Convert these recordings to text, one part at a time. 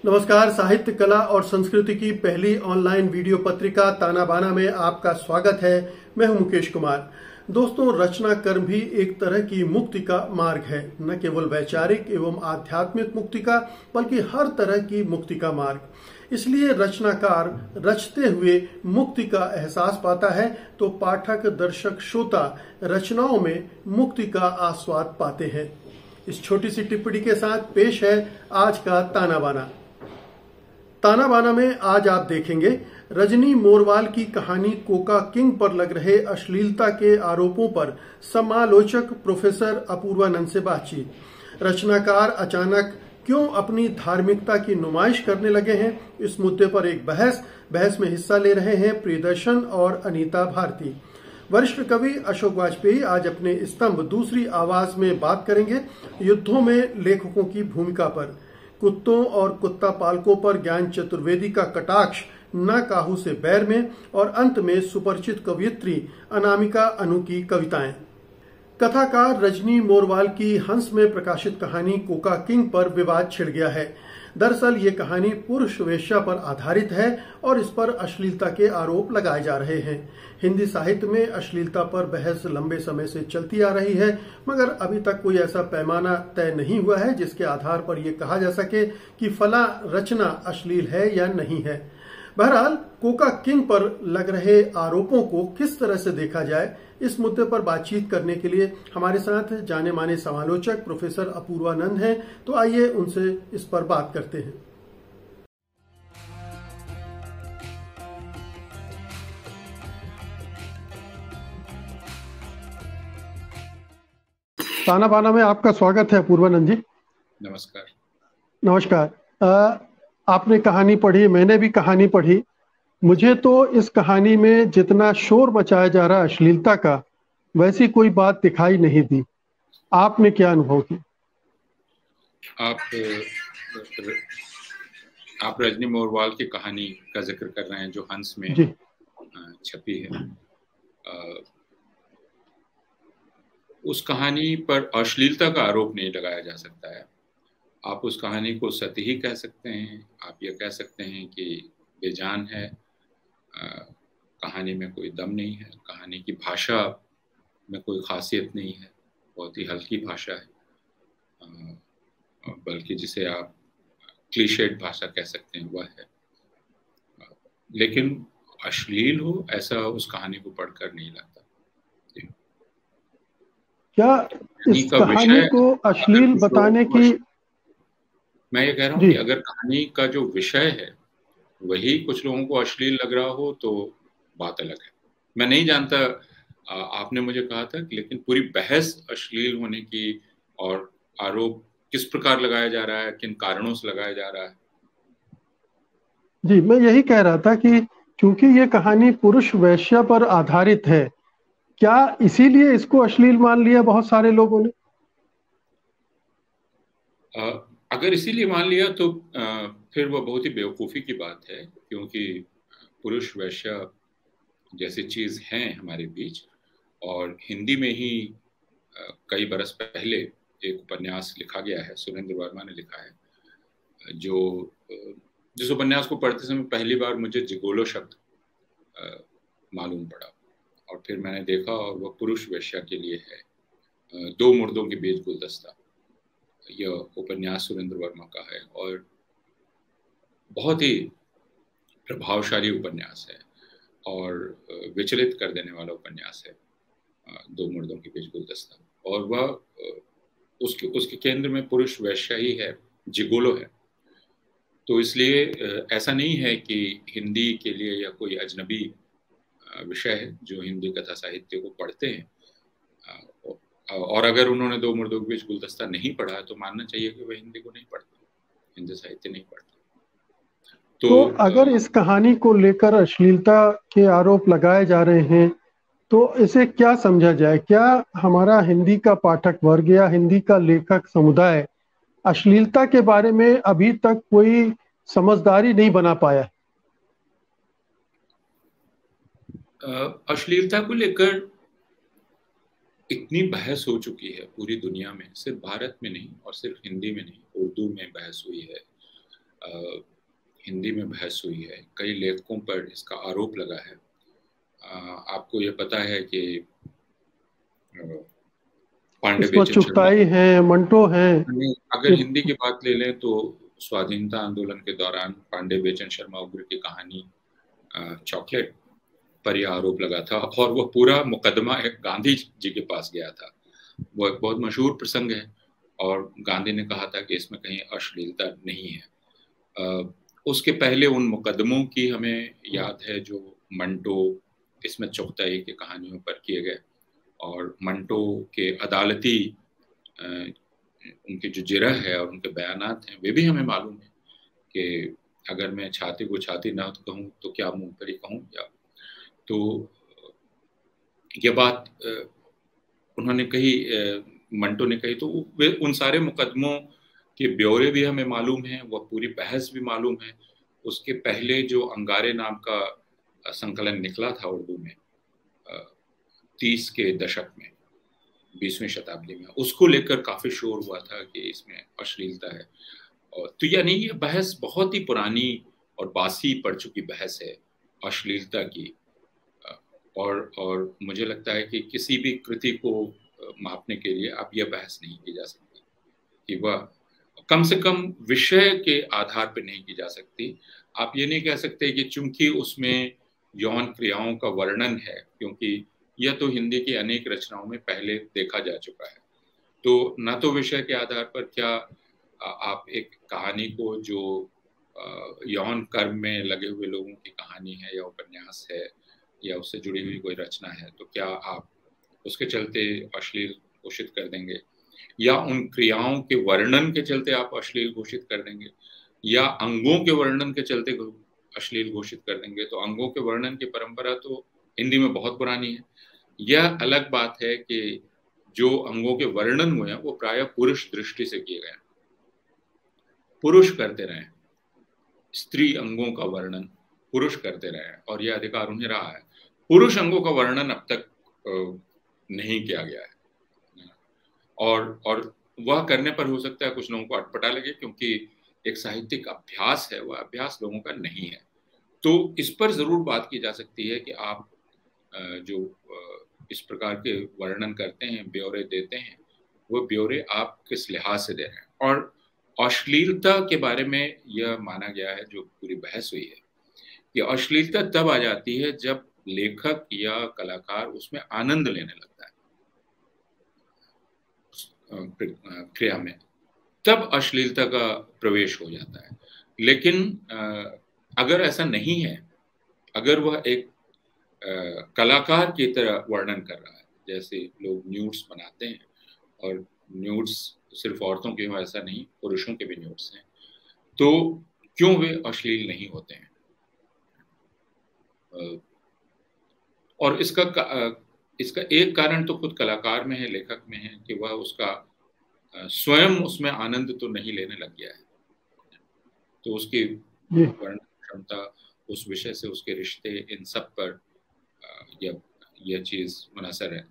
नमस्कार। साहित्य, कला और संस्कृति की पहली ऑनलाइन वीडियो पत्रिका ताना बाना में आपका स्वागत है। मैं हूं मुकेश कुमार। दोस्तों, रचना कर्म भी एक तरह की मुक्ति का मार्ग है। न केवल वैचारिक एवं आध्यात्मिक मुक्ति का, बल्कि हर तरह की मुक्ति का मार्ग। इसलिए रचनाकार रचते हुए मुक्ति का एहसास पाता है तो पाठक, दर्शक, श्रोता रचनाओं में मुक्ति का आस्वाद पाते हैं। इस छोटी सी टिप्पणी के साथ पेश है आज का ताना बाना। ताना बाना में आज आप देखेंगे रजनी मोरवाल की कहानी कोका किंग पर लग रहे अश्लीलता के आरोपों पर समालोचक प्रोफेसर अपूर्वानंद से बातचीत। रचनाकार अचानक क्यों अपनी धार्मिकता की नुमाइश करने लगे हैं, इस मुद्दे पर एक बहस में हिस्सा ले रहे हैं प्रियदर्शन और अनीता भारती। वरिष्ठ कवि अशोक वाजपेयी आज अपने स्तंभ दूसरी आवाज में बात करेंगे युद्धों में लेखकों की भूमिका पर। कुत्तों और कुत्ता पालकों पर ज्ञान चतुर्वेदी का कटाक्ष न काहू से बैर में, और अंत में सुपरिचित कवयित्री अनामिका अनु की कविताएं। कथाकार रजनी मोरवाल की हंस में प्रकाशित कहानी कोका किंग पर विवाद छिड़ गया है। दरअसल ये कहानी पुरुष वेश्या पर आधारित है और इस पर अश्लीलता के आरोप लगाए जा रहे हैं। हिंदी साहित्य में अश्लीलता पर बहस लंबे समय से चलती आ रही है, मगर अभी तक कोई ऐसा पैमाना तय नहीं हुआ है जिसके आधार पर यह कहा जा सके कि फला रचना अश्लील है या नहीं है। बहरहाल, कोका किंग पर लग रहे आरोपों को किस तरह से देखा जाए, इस मुद्दे पर बातचीत करने के लिए हमारे साथ जाने माने समालोचक प्रोफेसर अपूर्वानंद हैं। तो आइए उनसे इस पर बात करते हैं। ताना बाना में आपका स्वागत है अपूर्वानंद जी। नमस्कार। नमस्कार। आपने कहानी पढ़ी, मैंने भी कहानी पढ़ी। मुझे तो इस कहानी में जितना शोर मचाया जा रहा अश्लीलता का, वैसी कोई बात दिखाई नहीं दी। आपने क्या अनुभव किया? आप रजनी मोरवाल की कहानी का जिक्र कर रहे हैं जो हंस में छपी है। उस कहानी पर अश्लीलता का आरोप नहीं लगाया जा सकता है। आप उस कहानी को सतही कह सकते हैं, आप ये कह सकते हैं कि बेजान है, कहानी में कोई दम नहीं है, कहानी की भाषा में कोई खासियत नहीं है, बहुत ही हल्की भाषा है, बल्कि जिसे आप क्लीशेड भाषा कह सकते हैं वह है। लेकिन अश्लील हो ऐसा उस कहानी को पढ़कर नहीं लगता। क्या इस कहानी को अश्लील बताने की, मैं ये कह रहा हूँ कि अगर कहानी का जो विषय है वही कुछ लोगों को अश्लील लग रहा हो तो बात अलग है। मैं नहीं जानता, आपने मुझे कहा था, लेकिन पूरी बहस अश्लील होने की और आरोप किस प्रकार लगाया जा रहा है, किन कारणों से लगाया जा रहा है। जी, मैं यही कह रहा था कि क्योंकि ये कहानी पुरुष वेश्या पर आधारित है, क्या इसीलिए इसको अश्लील मान लिया बहुत सारे लोगों ने? अगर इसीलिए मान लिया तो फिर वो बहुत ही बेवकूफ़ी की बात है, क्योंकि पुरुष वैश्या जैसी चीज़ है हमारे बीच। और हिंदी में ही कई बरस पहले एक उपन्यास लिखा गया है, सुरेंद्र वर्मा ने लिखा है, जिस उपन्यास को पढ़ते समय पहली बार मुझे जिगोलो शब्द मालूम पड़ा और फिर मैंने देखा और वह पुरुष वेश्या के लिए है। दो मुर्दों के बीच गुलदस्ता, यह उपन्यास सुरेंद्र वर्मा का है और बहुत ही प्रभावशाली उपन्यास है और विचलित कर देने वाला उपन्यास है, दो मुर्दों के बीच गुलदस्ता। और वह उसके केंद्र में पुरुष वैश्या ही है, जिगोलो है। तो इसलिए ऐसा नहीं है कि हिंदी के लिए यह कोई अजनबी विषय है जो हिंदी कथा साहित्य को पढ़ते हैं। और अगर उन्होंने दो मुर्दों के बीच गुलदस्ता नहीं पढ़ा तो मानना चाहिए कि वह हिंदी को नहीं पढ़ते, हिंदी साहित्य नहीं पढ़ते। तो अगर इस कहानी को लेकर अश्लीलता के आरोप लगाए जा रहे हैं तो इसे क्या समझा जाए? क्या हमारा हिंदी का पाठक वर्ग या हिंदी का लेखक समुदाय अश्लीलता के बारे में अभी तक कोई समझदारी नहीं बना पाया? अश्लीलता को लेकर इतनी बहस हो चुकी है पूरी दुनिया में, सिर्फ भारत में नहीं और सिर्फ हिंदी में नहीं, उर्दू में बहस हुई है, हिंदी में बहस हुई है, कई लेखकों पर इसका आरोप लगा है। आपको ये पता है कि पांडे इसमें बेचन शर्मा, चुगताई है, मंटो है। अगर ये हिंदी की बात ले लें तो स्वाधीनता आंदोलन के दौरान पांडे बेचन शर्मा उग्र की कहानी चॉकलेट पर यह आरोप लगा था और वह पूरा मुकदमा गांधी जी के पास गया था। वो एक बहुत मशहूर प्रसंग है और गांधी ने कहा था कि इसमें कहीं अश्लीलता नहीं है। उसके पहले उन मुकदमों की हमें याद है जो मंटो, इसमें चुगताई की कहानियों पर किए गए, और मंटो के अदालती उनकी जो जिरह है और उनके बयानात हैं वे भी हमें मालूम है कि अगर मैं छाती को छाती ना कहूँ तो क्या मुंह पर ही कहूँ। या तो ये बात उन्होंने कही, मंटो ने कही, तो वे उन सारे मुकदमों के ब्यौरे भी हमें मालूम है, वह पूरी बहस भी मालूम है। उसके पहले जो अंगारे नाम का संकलन निकला था उर्दू में 30 के दशक में, 20वीं शताब्दी में, उसको लेकर काफी शोर हुआ था कि इसमें अश्लीलता है। और तो यानी ये बहस बहुत ही पुरानी और बासी पड़ चुकी बहस है अश्लीलता की। और मुझे लगता है कि किसी भी कृति को मापने के लिए अब यह बहस नहीं की जा सकती कि वह कम से कम विषय के आधार पर नहीं की जा सकती। आप ये नहीं कह सकते कि चूंकि उसमें यौन क्रियाओं का वर्णन है, क्योंकि यह तो हिंदी की अनेक रचनाओं में पहले देखा जा चुका है। तो न तो विषय के आधार पर क्या आप एक कहानी को जो यौन कर्म में लगे हुए लोगों की कहानी है या उपन्यास है या उससे जुड़ी हुई कोई रचना है, तो क्या आप उसके चलते अश्लील घोषित कर देंगे, या उन क्रियाओं के वर्णन के चलते आप अश्लील घोषित कर देंगे, या अंगों के वर्णन के चलते अश्लील घोषित कर देंगे। तो अंगों के वर्णन की परंपरा तो हिंदी में बहुत पुरानी है। यह अलग बात है कि जो अंगों के वर्णन हुए हैं वो प्रायः पुरुष दृष्टि से किए गए, पुरुष करते रहे, स्त्री अंगों का वर्णन पुरुष करते रहे और यह अधिकार उन्हें रहा है। पुरुष अंगों का वर्णन अब तक नहीं किया गया है, और वह करने पर हो सकता है कुछ लोगों को अटपटा लगे, क्योंकि एक साहित्यिक अभ्यास है, वह अभ्यास लोगों का नहीं है। तो इस पर जरूर बात की जा सकती है कि आप जो इस प्रकार के वर्णन करते हैं, ब्यौरे देते हैं, वो ब्यौरे आप किस लिहाज से दे रहे हैं। और अश्लीलता के बारे में यह माना गया है, जो पूरी बहस हुई है, कि अश्लीलता तब आ जाती है जब लेखक या कलाकार उसमें आनंद लेने लगता है क्रिया में, तब अश्लीलता का प्रवेश हो जाता है। लेकिन अगर ऐसा नहीं है, अगर वह एक कलाकार की तरह वर्णन कर रहा है, जैसे लोग न्यूड्स बनाते हैं, और न्यूड्स सिर्फ औरतों के हो ऐसा नहीं, पुरुषों के भी न्यूड्स हैं, तो क्यों वे अश्लील नहीं होते हैं? और इसका एक कारण तो खुद कलाकार में है, लेखक में है, कि वह उसका स्वयं उसमें आनंद तो नहीं लेने लग गया है, तो उसकी वर्णन क्षमता, उस विषय से उसके रिश्ते, इन सब पर यह चीज मुनहसर है।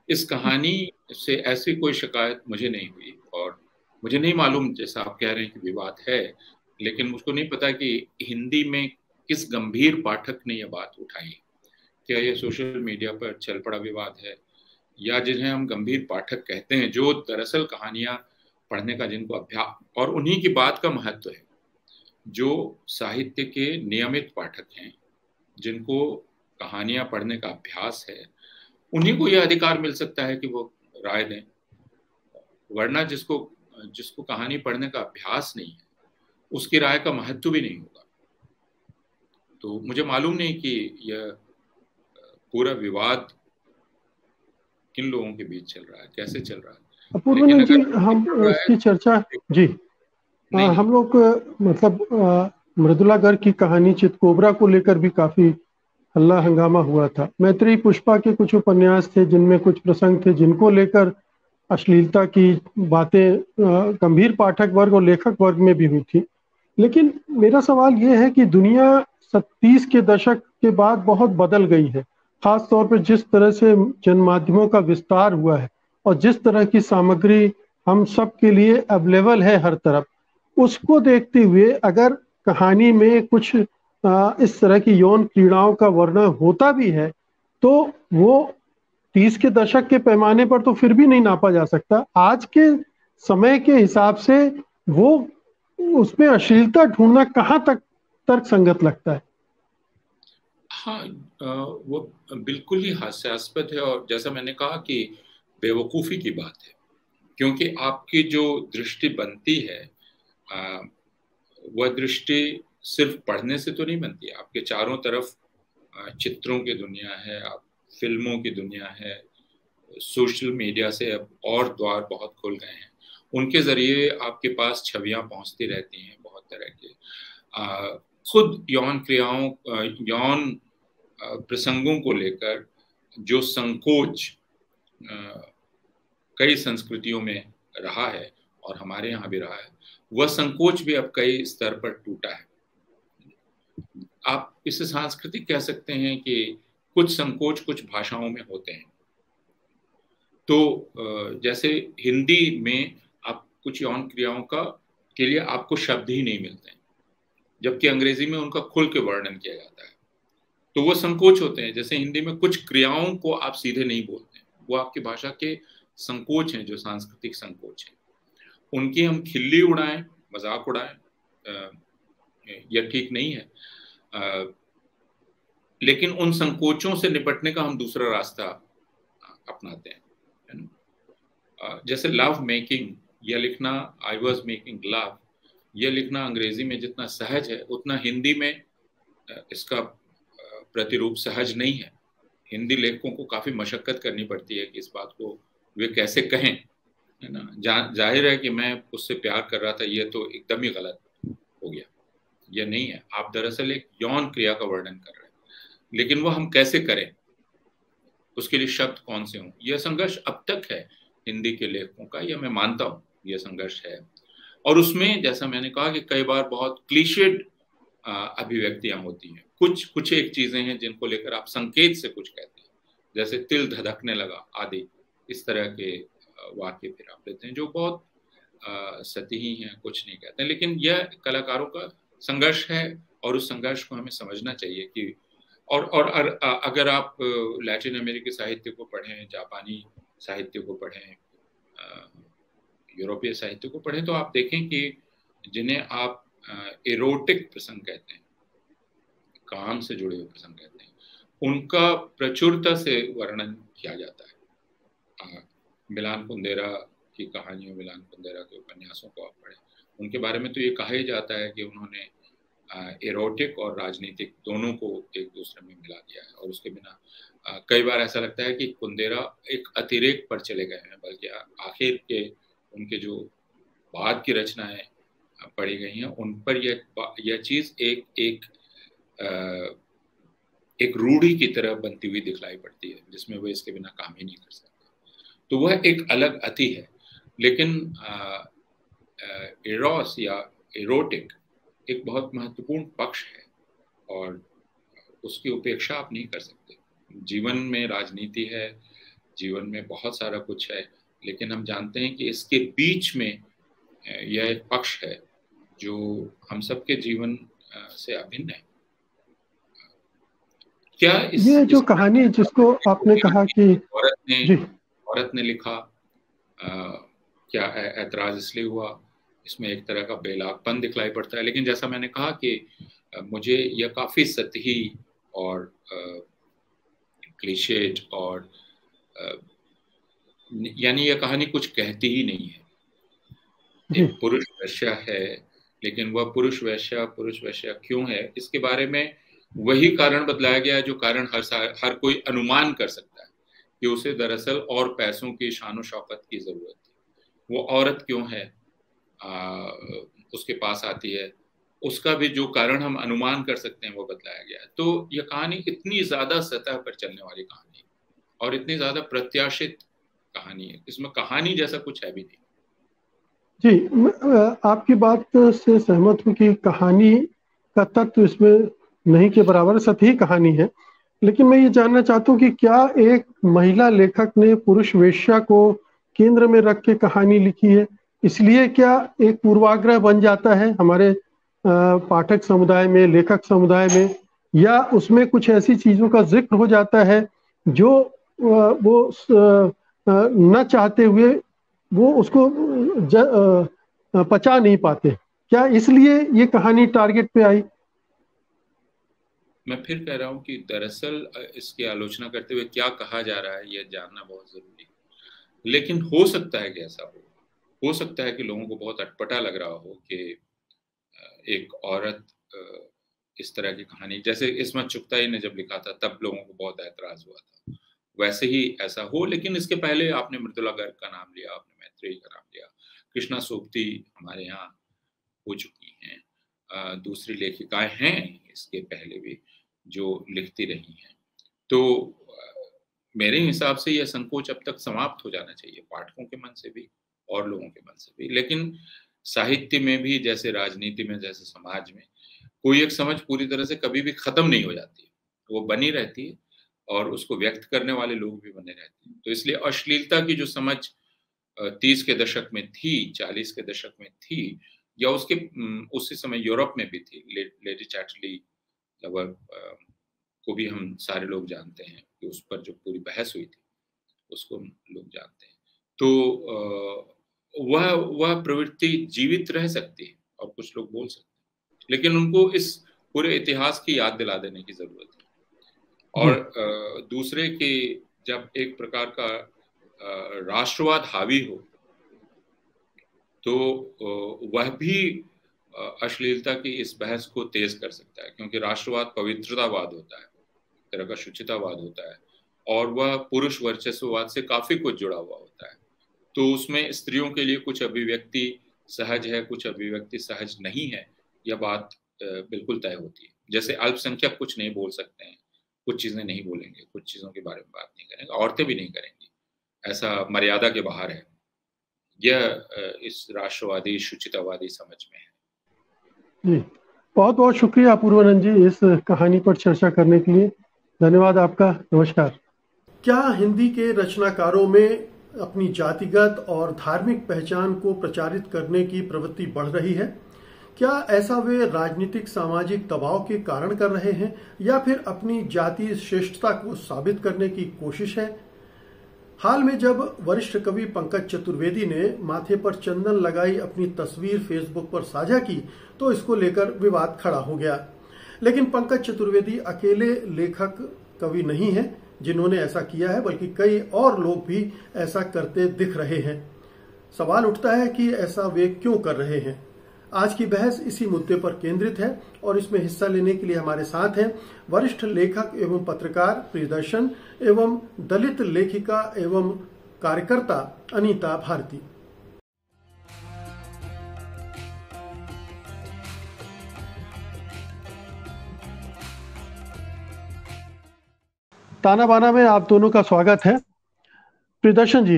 इस कहानी से ऐसी कोई शिकायत मुझे नहीं हुई, और मुझे नहीं मालूम, जैसा आप कह रहे हैं कि विवाद है, लेकिन मुझको नहीं पता कि हिंदी में किस गंभीर पाठक ने यह बात उठाई। क्या यह सोशल मीडिया पर चल पड़ा विवाद है, या जिन्हें हम गंभीर पाठक कहते हैं, जो दरअसल कहानियां पढ़ने का जिनको अभ्यास, और उन्हीं की बात का महत्व है, जो साहित्य के नियमित पाठक हैं, जिनको कहानियां पढ़ने का अभ्यास है, उन्हीं को यह अधिकार मिल सकता है कि वो राय दें। वरना जिसको कहानी पढ़ने का अभ्यास नहीं है, उसकी राय का महत्व भी नहीं होगा। तो मुझे मालूम नहीं कि यह पूरा विवाद किन लोगों के बीच चल रहा है, कैसे चल रहा है। अपूर्वानंद जी, हम इसकी चर्चा जी हम लोग मतलब मृदुला गर्ग की कहानी चितकोबरा को लेकर भी काफी हल्ला हंगामा हुआ था। मैत्रेयी पुष्पा के कुछ उपन्यास थे जिनमें कुछ प्रसंग थे जिनको लेकर अश्लीलता की बातें गंभीर पाठक वर्ग और लेखक वर्ग में भी हुई थी। लेकिन मेरा सवाल ये है कि दुनिया 30 के दशक के बाद बहुत बदल गई है, खास तौर पर जिस तरह से जनमाध्यमों का विस्तार हुआ है और जिस तरह की सामग्री हम सब के लिए अवेलेबल है हर तरफ, उसको देखते हुए अगर कहानी में कुछ इस तरह की यौन पीड़ाओं का वर्णन होता भी है तो वो 30 के दशक के पैमाने पर तो फिर भी नहीं नापा जा सकता। आज के समय के हिसाब से वो उसमें अश्लीलता ढूंढना कहाँ तक तर्क संगत लगता है? हाँ, वो बिल्कुल ही हास्यास्पद है, और जैसा मैंने कहा कि बेवकूफ़ी की बात है, क्योंकि आपकी जो दृष्टि बनती है वह दृष्टि सिर्फ पढ़ने से तो नहीं बनती। आपके चारों तरफ चित्रों की दुनिया है, आप फिल्मों की दुनिया है, सोशल मीडिया से अब और द्वार बहुत खुल गए हैं, उनके जरिए आपके पास छवियां पहुंचती रहती हैं बहुत तरह की। खुद यौन क्रियाओं, यौन प्रसंगों को लेकर जो संकोच कई संस्कृतियों में रहा है और हमारे यहाँ भी रहा है, वह संकोच भी अब कई स्तर पर टूटा है। आप इसे सांस्कृतिक कह सकते हैं कि कुछ संकोच कुछ भाषाओं में होते हैं। तो जैसे हिंदी में आप कुछ यौन क्रियाओं का के लिए आपको शब्द ही नहीं मिलते हैं, जबकि अंग्रेजी में उनका खुल के वर्णन किया जाता है। तो वो संकोच होते हैं। जैसे हिंदी में कुछ क्रियाओं को आप सीधे नहीं बोलते, वो आपकी भाषा के संकोच हैं, जो सांस्कृतिक संकोच हैं। उनकी हम खिल्ली उड़ाएं, मजाक उड़ाएं, यह ठीक नहीं है। लेकिन उन संकोचों से निपटने का हम दूसरा रास्ता अपनाते हैं, है ना। जैसे लव मेकिंग, यह लिखना, आई वॉज मेकिंग लव, यह लिखना अंग्रेजी में जितना सहज है उतना हिंदी में इसका प्रतिरूप सहज नहीं है। हिंदी लेखकों को काफी मशक्कत करनी पड़ती है कि इस बात को वे कैसे कहें, है ना। जाहिर है कि मैं उससे प्यार कर रहा था, यह तो एकदम ही गलत हो गया, यह नहीं है। आप दरअसल एक यौन क्रिया का वर्णन कर रहे हैं, लेकिन वो हम कैसे करें, उसके लिए शब्द कौन से हों, यह संघर्ष अब तक है हिंदी के लेखकों का, यह मैं मानता हूँ, यह संघर्ष है। और उसमें जैसा मैंने कहा कि कई बार बहुत क्लीशेड अभिव्यक्तियां होती हैं। कुछ एक चीजें हैं जिनको लेकर आप संकेत से कुछ कहते हैं, जैसे तिल धधकने लगा आदि, इस तरह के वाक्य फिर आप लेते हैं जो बहुत सतही हैं, कुछ नहीं कहते हैं। लेकिन यह कलाकारों का संघर्ष है और उस संघर्ष को हमें समझना चाहिए कि और अगर आप लैटिन अमेरिकी साहित्य को पढ़ें, जापानी साहित्य को पढ़ें, यूरोपीय साहित्य को पढ़ें, तो आप देखें कि जिन्हें आप एरोटिक प्रसंग कहते हैं, काम से जुड़े हुए प्रसंग कहते हैं, उनका प्रचुरता से वर्णन किया जाता है। मिलान कुंदेरा की कहानियों, मिलान कुंदेरा के उपन्यासों को आप पढ़ें, उनके बारे में तो ये कहा ही जाता है कि उन्होंने एरोटिक और राजनीतिक दोनों को एक दूसरे में मिला दिया है। और उसके बिना कई बार ऐसा लगता है कि कुंदेरा एक अतिरेक पर चले गए हैं, बल्कि आखिर के उनके जो बाद की रचनाएं पढ़ी गई हैं उन पर यह चीज एक रूढ़ी की तरह बनती हुई दिखलाई पड़ती है, जिसमें वो इसके बिना काम ही नहीं कर सकते। तो वह एक अलग अति है। लेकिन एरोस या एरोटिक एक बहुत महत्वपूर्ण पक्ष है और उसकी उपेक्षा आप नहीं कर सकते। जीवन में राजनीति है, जीवन में बहुत सारा कुछ है, लेकिन हम जानते हैं कि इसके बीच में यह एक पक्ष है जो हम सबके जीवन से अभिन्न है। क्या ये जो कहानी जिसको आपने कहा कि औरत ने लिखा, क्या ऐतराज इसलिए हुआ, इसमें एक तरह का बेलागपन दिखलाई पड़ता है। लेकिन जैसा मैंने कहा कि मुझे यह काफी सतही और क्लीशेड और यानी यह कहानी कुछ कहती ही नहीं है। एक पुरुष वेश्या है, लेकिन वह पुरुष वेश्या क्यों है, इसके बारे में वही कारण बतलाया गया है जो कारण हर कोई अनुमान कर सकता है कि उसे दरअसल और पैसों की शान शौकत की जरूरत थी। वो औरत क्यों है उसके पास आती है, उसका भी जो कारण हम अनुमान कर सकते हैं वो बतलाया गया है। तो यह कहानी इतनी ज्यादा सतह पर चलने वाली कहानी और इतनी ज्यादा प्रत्याशित कहानी है, इसमें कहानी जैसा कुछ है भी नहीं। जी, आपकी बात से सहमत हूँ कि कहानी का तत्व इसमें नहीं के बराबर सतही कहानी है। लेकिन मैं ये जानना चाहता हूँ कि क्या एक महिला लेखक ने पुरुष वेश्या को केंद्र में रख के कहानी लिखी है, इसलिए क्या एक पूर्वाग्रह बन जाता है हमारे पाठक समुदाय में, लेखक समुदाय में, या उसमें कुछ ऐसी चीजों का जिक्र हो जाता है जो वो न चाहते हुए वो उसको पचा नहीं पाते? क्या इसलिए ये कहानी टारगेट पे आई? मैं फिर कह रहा हूँ कि दरअसल इसकी आलोचना करते हुए क्या कहा जा रहा है यह जानना बहुत जरूरी है। लेकिन हो सकता है कि ऐसा हो सकता है कि लोगों को बहुत अटपटा लग रहा हो कि एक औरत इस तरह की कहानी, जैसे इस्मत चुगताई ने जब लिखा था तब लोगों को बहुत ऐतराज हुआ था, वैसे ही ऐसा हो। लेकिन इसके पहले आपने मृदुला गर्ग का नाम लिया, आपने मैत्रेयी का नाम लिया, कृष्णा सोबती हमारे यहाँ हो चुकी हैं, दूसरी लेखिकाएं हैं इसके पहले भी जो लिखती रही हैं। तो मेरे हिसाब से यह संकोच अब तक समाप्त हो जाना चाहिए, पाठकों के मन से भी और लोगों के मन से भी। लेकिन साहित्य में भी, जैसे राजनीति में, जैसे समाज में, कोई एक समझ पूरी तरह से कभी भी खत्म नहीं हो जाती है, वो बनी रहती है और उसको व्यक्त करने वाले लोग भी बने रहते हैं। तो इसलिए अश्लीलता की जो समझ 30 के दशक में थी, 40 के दशक में थी, या उसके उसी समय यूरोप में भी थी, लेडी चैटरली लवर को भी हम सारे लोग जानते हैं कि उस पर जो पूरी बहस हुई थी उसको लोग जानते हैं। तो वह प्रवृत्ति जीवित रह सकती है और कुछ लोग बोल सकते हैं, लेकिन उनको इस पूरे इतिहास की याद दिला देने की जरूरत है। और दूसरे कि जब एक प्रकार का राष्ट्रवाद हावी हो तो वह भी अश्लीलता की इस बहस को तेज कर सकता है, क्योंकि राष्ट्रवाद पवित्रतावाद होता है, तरह का शुचितावाद होता है, और वह पुरुष वर्चस्ववाद से काफी कुछ जुड़ा हुआ होता है। तो उसमें स्त्रियों के लिए कुछ अभिव्यक्ति सहज है, कुछ अभिव्यक्ति सहज नहीं है, यह बात बिल्कुल तय होती है। जैसे अल्पसंख्यक कुछ नहीं बोल सकते हैं, कुछ चीजें नहीं बोलेंगे, कुछ चीजों के बारे में बात नहीं करेंगे, औरतें भी नहीं करेंगी, ऐसा मर्यादा के बाहर है। यह इस राष्ट्रवादी शुचितावादी समझ में है। जी, बहुत बहुत शुक्रिया पूर्वानंद जी इस कहानी पर चर्चा करने के लिए। धन्यवाद आपका। नमस्कार। क्या हिंदी के रचनाकारों में अपनी जातिगत और धार्मिक पहचान को प्रचारित करने की प्रवृत्ति बढ़ रही है? क्या ऐसा वे राजनीतिक सामाजिक दबाव के कारण कर रहे हैं, या फिर अपनी जातीय श्रेष्ठता को साबित करने की कोशिश है? हाल में जब वरिष्ठ कवि पंकज चतुर्वेदी ने माथे पर चंदन लगाई अपनी तस्वीर फेसबुक पर साझा की तो इसको लेकर विवाद खड़ा हो गया। लेकिन पंकज चतुर्वेदी अकेले लेखक कवि नहीं हैं जिन्होंने ऐसा किया है, बल्कि कई और लोग भी ऐसा करते दिख रहे हैं। सवाल उठता है कि ऐसा वे क्यों कर रहे हैं। आज की बहस इसी मुद्दे पर केंद्रित है और इसमें हिस्सा लेने के लिए हमारे साथ हैं वरिष्ठ लेखक एवं पत्रकार प्रियदर्शन एवं दलित लेखिका एवं कार्यकर्ता अनीता भारती। ताना बाना में आप दोनों का स्वागत है। प्रियदर्शन जी,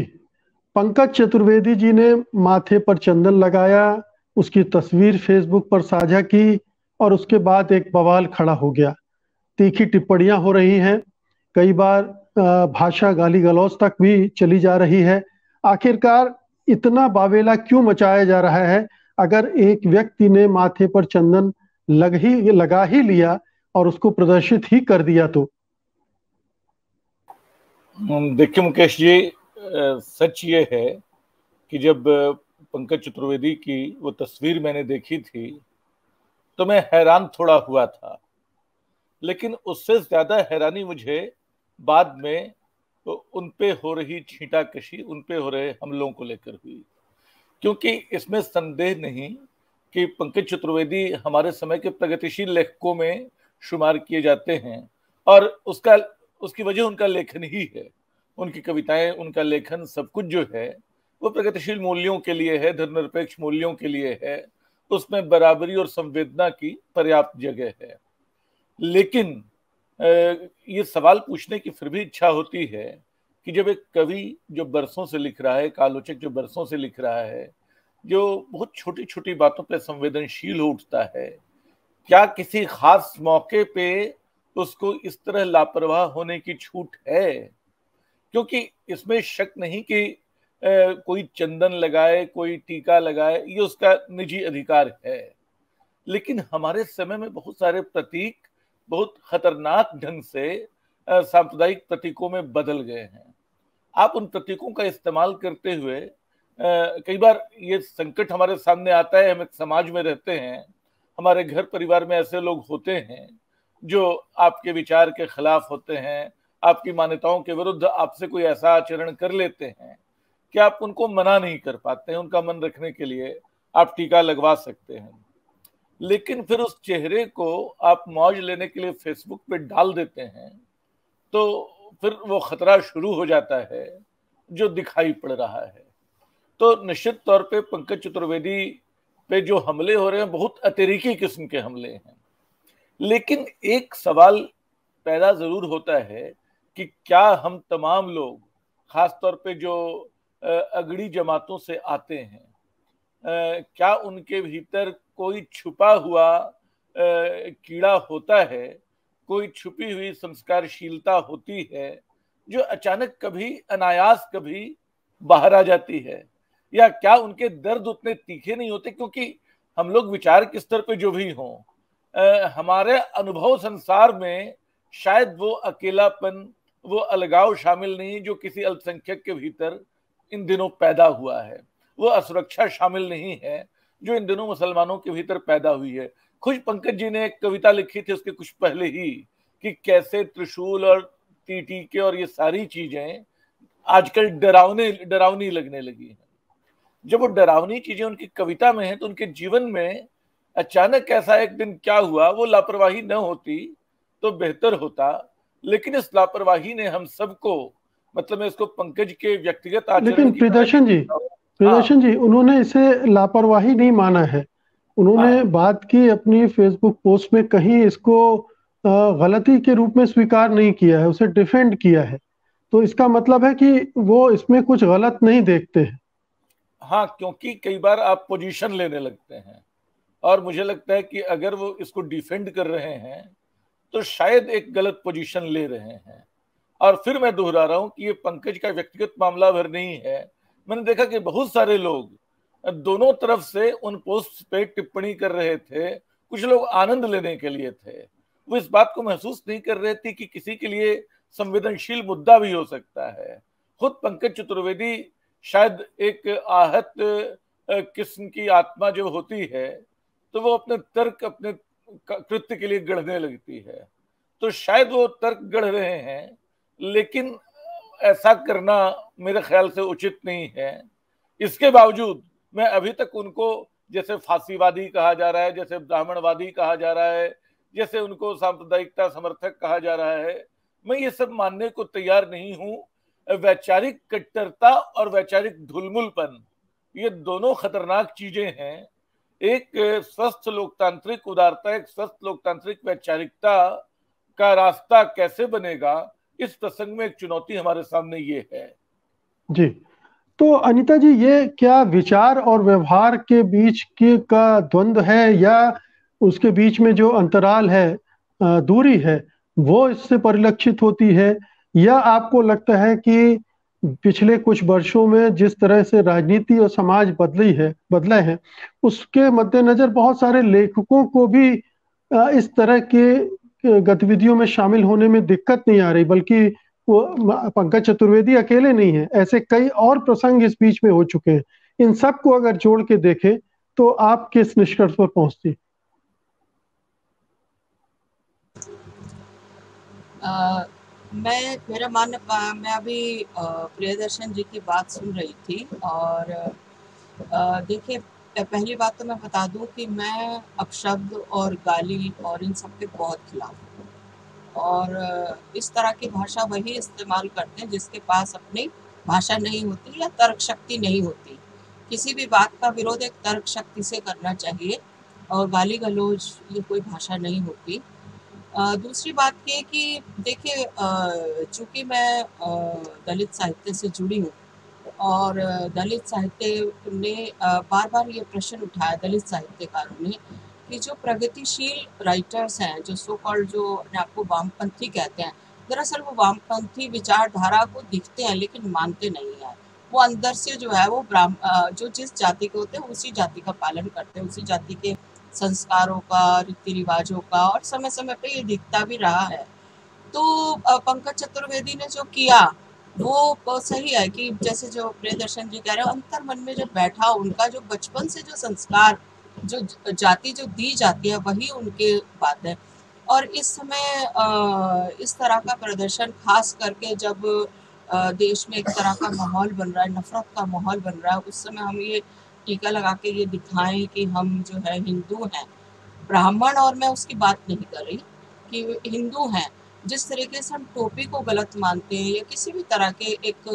पंकज चतुर्वेदी जी ने माथे पर चंदन लगाया, उसकी तस्वीर फेसबुक पर साझा की और उसके बाद एक बवाल खड़ा हो गया। तीखी टिप्पणियां हो रही हैं, कई बार भाषा गाली गलौज तक भी चली जा रही है। आखिरकार इतना बावेला क्यों मचाया जा रहा है अगर एक व्यक्ति ने माथे पर चंदन लगा ही लिया और उसको प्रदर्शित ही कर दिया तो? देखिए मुकेश जी, सच ये है कि जब पंकज चतुर्वेदी की वो तस्वीर मैंने देखी थी तो मैं हैरान थोड़ा हुआ था, लेकिन उससे ज्यादा हैरानी मुझे बाद में तो उन पे हो रही छींटाकशी, उन पे हो रहे हमलों को लेकर हुई। क्योंकि इसमें संदेह नहीं कि पंकज चतुर्वेदी हमारे समय के प्रगतिशील लेखकों में शुमार किए जाते हैं और उसकी वजह उनका लेखन ही है। उनकी कविताएं, उनका लेखन, सब कुछ जो है वो प्रगतिशील मूल्यों के लिए है, धर्मनिरपेक्ष मूल्यों के लिए है, उसमें बराबरी और संवेदना की पर्याप्त जगह है। लेकिन ये सवाल पूछने की फिर भी इच्छा होती है कि जब एक कवि जो बरसों से लिख रहा है, एक आलोचक जो बरसों से लिख रहा है, जो बहुत छोटी छोटी बातों पर संवेदनशील हो उठता है, क्या किसी खास मौके पे उसको इस तरह लापरवाह होने की छूट है? क्योंकि इसमें शक नहीं कि कोई चंदन लगाए, कोई टीका लगाए, ये उसका निजी अधिकार है। लेकिन हमारे समय में बहुत सारे प्रतीक बहुत खतरनाक ढंग से सांप्रदायिक प्रतीकों में बदल गए हैं। आप उन प्रतीकों का इस्तेमाल करते हुए कई बार ये संकट हमारे सामने आता है, हम एक समाज में रहते हैं, हमारे घर परिवार में ऐसे लोग होते हैं जो आपके विचार के खिलाफ होते हैं, आपकी मान्यताओं के विरुद्ध आपसे कोई ऐसा आचरण कर लेते हैं कि आप उनको मना नहीं कर पाते हैं। उनका मन रखने के लिए आप टीका लगवा सकते हैं, लेकिन फिर उस चेहरे को आप मौज लेने के लिए फेसबुक पे डाल देते हैं, तो फिर वो खतरा शुरू हो जाता है जो दिखाई पड़ रहा है। तो निश्चित तौर पे पंकज चतुर्वेदी पे जो हमले हो रहे हैं बहुत अतिरेकी किस्म के हमले हैं। लेकिन एक सवाल पैदा जरूर होता है कि क्या हम तमाम लोग, खासतौर पे जो अगड़ी जमातों से आते हैं, क्या उनके भीतर कोई छुपा हुआ कीड़ा होता है, कोई छुपी हुई संस्कारशीलता होती है जो अचानक कभी अनायास कभी बाहर आ जाती है? या क्या उनके दर्द उतने तीखे नहीं होते? क्योंकि हम लोग विचार के स्तर पे जो भी हों, हमारे अनुभव संसार में शायद वो अकेलापन, वो अलगाव शामिल नहीं जो किसी अल्पसंख्यक के भीतर इन दिनों पैदा हुआ है, वो असुरक्षा शामिल नहीं है जो इन दिनों मुसलमानों के भीतर पैदा हुई है। खुद पंकज जी ने एक कविता लिखी थी उसके कुछ पहले ही कि कैसे त्रिशूल और टीके और ये सारी चीजें आजकल डरावनी लगने लगी हैं। जब वो डरावनी चीजें उनकी कविता में है तो उनके जीवन में अचानक ऐसा एक दिन क्या हुआ, वो लापरवाही न होती तो बेहतर होता, लेकिन इस लापरवाही ने हम सबको, मतलब मैं इसको पंकज के व्यक्तिगत आचरण, लेकिन प्रियदर्शन जी उन्होंने इसे लापरवाही नहीं माना है। उन्होंने बात की अपनी फेसबुक पोस्ट में, कहीं इसको गलती के रूप में स्वीकार नहीं किया है, उसे डिफेंड किया है। तो इसका मतलब है कि वो इसमें कुछ गलत नहीं देखते हैं। हाँ, क्योंकि कई बार आप पोजीशन लेने लगते हैं और मुझे लगता है कि अगर वो इसको डिफेंड कर रहे हैं तो शायद एक गलत पोजीशन ले रहे हैं। और फिर मैं दोहरा रहा हूं कि ये पंकज का व्यक्तिगत मामला भर नहीं है। मैंने देखा कि बहुत सारे लोग दोनों तरफ से उन पोस्ट पे टिप्पणी कर रहे थे। कुछ लोग आनंद लेने के लिए थे, वो इस बात को महसूस नहीं कर रहे थे कि किसी के लिए संवेदनशील मुद्दा भी हो सकता है। खुद पंकज चतुर्वेदी शायद एक आहत किस्म की आत्मा जो होती है तो वो अपने तर्क अपने कृत्य के लिए गढ़ने लगती है, तो शायद वो तर्क गढ़ रहे हैं, लेकिन ऐसा करना मेरे ख्याल से उचित नहीं है। इसके बावजूद मैं अभी तक उनको जैसे फांसीवादी कहा जा रहा है, जैसे ब्राह्मणवादी कहा जा रहा है, जैसे उनको सांप्रदायिकता समर्थक कहा जा रहा है, मैं ये सब मानने को तैयार नहीं हूं। वैचारिक कट्टरता और वैचारिक ढुलमुलपन ये दोनों खतरनाक चीजें हैं। एक स्वस्थ लोकतांत्रिक उदारता, एक स्वस्थ लोकतांत्रिक वैचारिकता का रास्ता कैसे बनेगा, इस प्रसंग में एक चुनौती हमारे सामने ये है। जी, तो अनीता जी, ये क्या विचार और व्यवहार के बीच का द्वंद्व है, या उसके बीच में जो अंतराल है, दूरी है, वो इससे परिलक्षित होती है? या आपको लगता है कि पिछले कुछ वर्षों में जिस तरह से राजनीति और समाज बदला है, उसके मद्देनजर बहुत सारे लेखकों को भी इस तरह के गतिविधियों में शामिल होने में दिक्कत नहीं आ रही, बल्कि वो पंकज चतुर्वेदी अकेले नहीं है, ऐसे कई और प्रसंग इस बीच में हो चुके हैं। इन सब को अगर जोड़ के देखें तो आप किस निष्कर्ष पर पहुंचती? मैं अभी प्रियदर्शन जी की बात सुन रही थी, और देखिए, पहली बात तो मैं बता दूं कि मैं अपशब्द और गाली और इन सब के बहुत खिलाफ हूँ, और इस तरह की भाषा वही इस्तेमाल करते हैं जिसके पास अपनी भाषा नहीं होती या तर्क शक्ति नहीं होती। किसी भी बात का विरोध एक तर्क शक्ति से करना चाहिए, और गाली गलौज ये कोई भाषा नहीं होती। दूसरी बात ये कि देखिए, चूँकि मैं दलित साहित्य से जुड़ी हूँ, और दलित साहित्य ने बार बार ये प्रश्न उठाया, दलित साहित्यकारों ने, कि जो प्रगतिशील राइटर्स हैं, जो सो कॉल्ड, जो अपने आपको वामपंथी कहते हैं, दरअसल वो वामपंथी विचारधारा को दिखते हैं लेकिन मानते नहीं हैं। वो अंदर से जो है वो जो जिस जाति के होते हैं उसी जाति का पालन करते हैं, उसी जाति के संस्कारों का, रीति रिवाजों का, और समय समय पे ये दिखता भी रहा है। तो पंकज चतुर्वेदी ने जो किया वो सही है कि जैसे जो प्रियदर्शन जी कह रहे हो, अंतर मन में जब बैठा, उनका जो बचपन से जो संस्कार, जो जाति जो दी जाती है, वही उनके बात है। और इस समय इस तरह का प्रदर्शन, खास करके जब देश में एक तरह का माहौल बन रहा है, नफरत का माहौल बन रहा है, उस समय हम ये टीका लगा के ये दिखाएं कि हम जो है हिंदू हैं, ब्राह्मण, और मैं उसकी बात नहीं कर रही कि हिंदू हैं, जिस तरीके से हम टोपी को गलत मानते हैं या किसी भी तरह के एक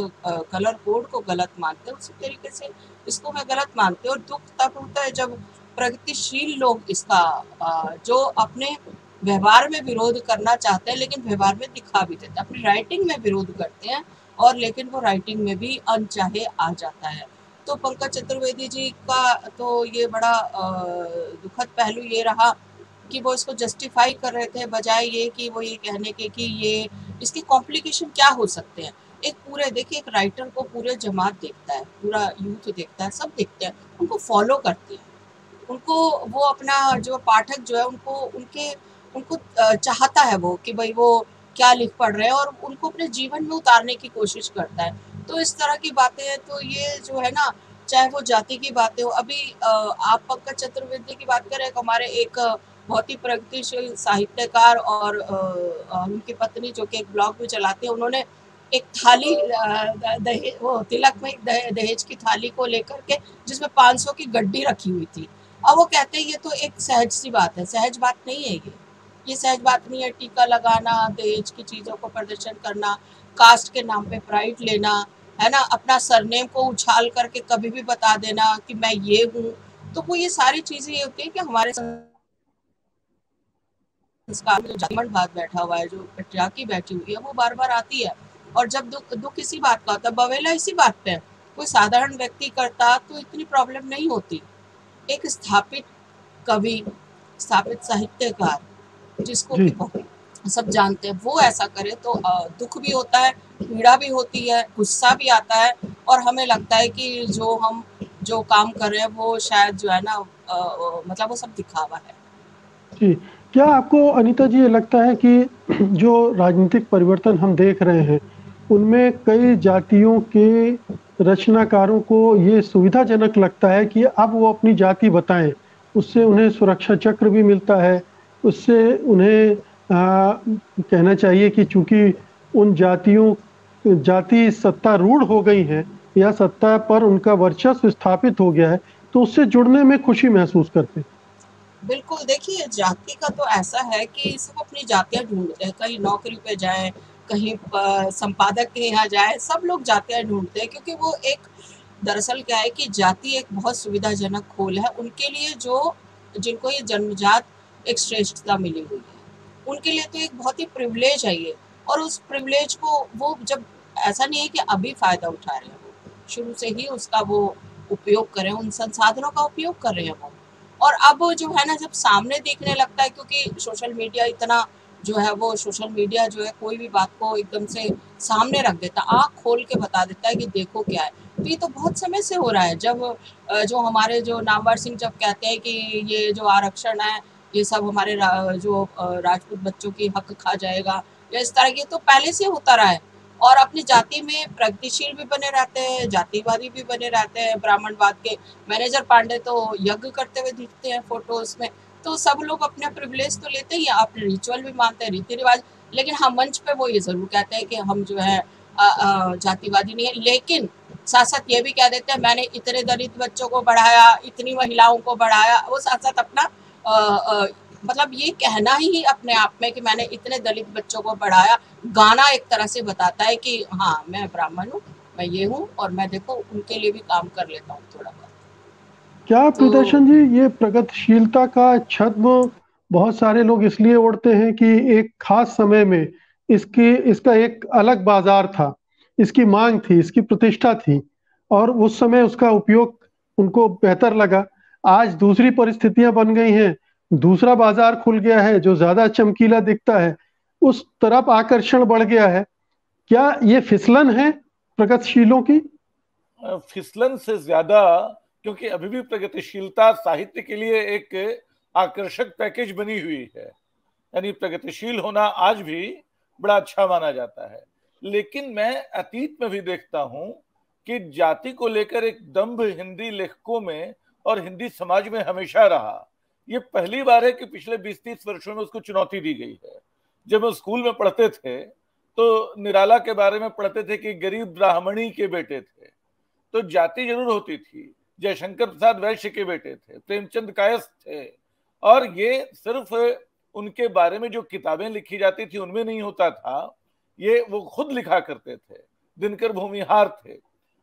कलर कोड को गलत मानते हैं, उसी तरीके से इसको मैं गलत मानती हूँ। और दुख तब होता है जब प्रगतिशील लोग इसका जो अपने व्यवहार में विरोध करना चाहते हैं लेकिन व्यवहार में दिखा भी देते हैं, अपनी राइटिंग में विरोध करते हैं और लेकिन वो राइटिंग में भी अनचाहे आ जाता है। तो पंकज चतुर्वेदी जी का तो ये बड़ा दुखद पहलू ये रहा कि वो इसको जस्टिफाई कर रहे थे, बजाय ये कि वो ये कहने के कि ये इसके कॉम्प्लिकेशन क्या हो सकते हैं। एक पूरे, देखिए, एक राइटर को पूरे जमात देखता है, पूरा यूथ देखता है, सब देखते हैं, उनको फॉलो करते हैं, उनको वो अपना जो पाठक जो है उनको उनको चाहता है वो कि भाई वो क्या लिख पढ़ रहे हैं, और उनको अपने जीवन में उतारने की कोशिश करता है। तो इस तरह की बातें हैं, तो ये जो है ना, चाहे वो जाति की बातें हो, अभी आप पंकज चतुर्वेदी की बात करें, हमारे एक बहुत ही प्रगतिशील साहित्यकार और उनकी पत्नी जो कि एक ब्लॉग भी चलाते हैं, उन्होंने एक थाली वो तिलक में दहेज की थाली को लेकर के जिसमें 500 की गड्डी रखी हुई थी। अब वो कहते हैं ये तो एक सहज सी बात है, सहज बात नहीं है ये सहज बात नहीं है। टीका लगाना, दहेज की चीजों को प्रदर्शन करना, कास्ट के नाम पे प्राइड लेना, है ना, अपना सरनेम को उछाल करके कभी भी बता देना कि मैं ये हूँ, तो वो ये सारी चीजें ये होती है कि हमारे संस्कार में जो जातिवाद बैठा हुआ है, जो पेट्रियार्की बैठी हुई है, वो बार बार आती है। और जब दुख इसी बात का होता है, बवेला इसी बात पे कोई साधारण व्यक्ति करता तो इतनी प्रॉब्लम नहीं होती। एक स्थापित कवि, स्थापित साहित्यकार जिसको कि सब जानते हैं, वो ऐसा करे तो दुख भी होता है, पीड़ा भी होती है, गुस्सा भी आता है, और हमें लगता है कि हम जो काम कर रहे हैं वो शायद जो है ना मतलब वो सब दिखावा है। जी, क्या आपको अनीता जी ये लगता है कि जो राजनीतिक परिवर्तन हम देख रहे हैं उनमें कई जातियों के रचनाकारों को ये सुविधाजनक लगता है कि अब वो अपनी जाति बताएं, उससे उन्हें सुरक्षा चक्र भी मिलता है, उससे उन्हें कहना चाहिए कि चूंकि उन जाति सत्तारूढ़ हो गई हैं या सत्ता पर उनका वर्चस्व स्थापित हो गया है, तो उससे जुड़ने में खुशी महसूस करते हैं। बिल्कुल, देखिए, जाति का तो ऐसा है कि सब अपनी जातियां ढूंढते हैं, कहीं नौकरी पे जाए, कहीं संपादक के यहाँ जाए, सब लोग जातियां ढूंढते हैं, क्योंकि वो एक, दरअसल क्या है कि जाति एक बहुत सुविधाजनक खोल है उनके लिए, जो जिनको ये जन्मजात एक श्रेष्ठता मिली हुई है, उनके लिए तो एक बहुत ही प्रिविलेज है ये। और उस प्रिविलेज को वो, जब, ऐसा नहीं है कि अभी फायदा उठा रहे हैं, वो शुरू से ही उसका वो उपयोग करें, उन संसाधनों का उपयोग कर रहे हैं वो। और अब जो है ना, जब सामने देखने लगता है, क्योंकि सोशल मीडिया इतना जो है, वो सोशल मीडिया जो है कोई भी बात को एकदम से सामने रख देता, आँख खोल के बता देता है कि देखो क्या है। तो ये तो बहुत समय से हो रहा है, जब जो हमारे जो नामवर सिंह जब कहते हैं कि ये जो आरक्षण है ये सब हमारे जो राजपूत बच्चों की हक खा जाएगा, या इस तरह की, तो पहले से होता रहा है। और अपनी जाति में प्रगतिशील भी बने रहते हैं, जातिवादी भी बने रहते हैं, ब्राह्मणवाद के मैनेजर पांडे तो यज्ञ करते हुए दिखते हैं फोटोज में। तो सब लोग अपना प्रिविलेज तो लेते ही हैं, अपने रिचुअल भी मानते हैं, रीति रिवाज, लेकिन हम मंच पे वो ये जरूर कहते हैं कि हम जो है जातिवादी नहीं है, लेकिन साथ साथ ये भी कह देते हैं मैंने इतने दलित बच्चों को बढ़ाया, इतनी महिलाओं को बढ़ाया। वो साथ साथ अपना मतलब ये कहना ही अपने आप में कि मैंने इतने दलित बच्चों को बढ़ाया, गाना एक तरह से बताता है कि हाँ, मैं ब्राह्मण हूँ, मैं ये हूँ, और मैं देखो उनके लिए भी काम कर लेता हूँ थोड़ा बहुत। क्या प्रियदर्शन जी, ये प्रगतिशीलता का छद्म बहुत सारे लोग इसलिए ओढ़ते हैं कि एक खास समय में इसका एक अलग बाजार था, इसकी मांग थी, इसकी प्रतिष्ठा थी, और उस समय उसका उपयोग उनको बेहतर लगा। आज दूसरी परिस्थितियां बन गई हैं, दूसरा बाजार खुल गया है जो ज्यादा चमकीला दिखता है, उस तरफ आकर्षण बढ़ गया है। क्या ये फिसलन है प्रगतिशीलों की? फिसलन से ज्यादा, क्योंकि अभी भी प्रगतिशीलता साहित्य के लिए एक आकर्षक पैकेज बनी हुई है, यानी प्रगतिशील होना आज भी बड़ा अच्छा माना जाता है। लेकिन मैं अतीत में भी देखता हूं कि जाति को लेकर एक दंभ हिंदी लेखकों में और हिंदी समाज में हमेशा रहा। ये पहली बार है कि पिछले 20-30 वर्षों में उसको चुनौती दी गई है। जब हम स्कूल में पढ़ते थे तो निराला के बारे में पढ़ते थे कि गरीब ब्राह्मणी के बेटे थे, तो जाति जरूर होती थी। जयशंकर प्रसाद वैश्य के बेटे थे, प्रेमचंद कायस्थ थे, और ये सिर्फ उनके बारे में जो किताबें लिखी जाती थी उनमें नहीं होता था, ये वो खुद लिखा करते थे। दिनकर भूमिहार थे।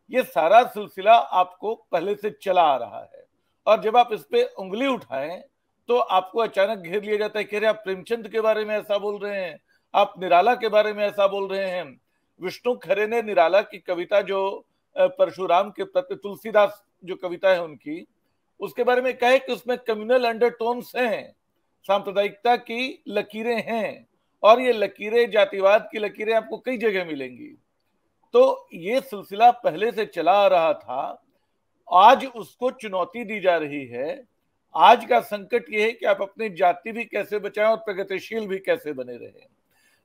ये सारा सिलसिला आपको पहले से चला आ रहा है, और जब आप इस पे उंगली उठाएं तो आपको अचानक घेर लिया जाता है कि अरे आप प्रेमचंद के बारे में ऐसा बोल रहे हैं, आप निराला के बारे में ऐसा बोल रहे हैं। विष्णु खरे ने निराला की कविता जो परशुराम के प्रति, तुलसीदास जो कविता है उनकी, उसके बारे में कहे कि उसमें कम्युनल अंडरटोन्स हैं, सांप्रदायिकता की लकीरें हैं, और ये लकीरें, जातिवाद की लकीरें आपको कई जगह मिलेंगी। तो ये सिलसिला पहले से चला आ रहा था, आज उसको चुनौती दी जा रही है। आज का संकट ये है कि आप अपनी जाति भी कैसे बचाएं और प्रगतिशील भी कैसे बने रहें।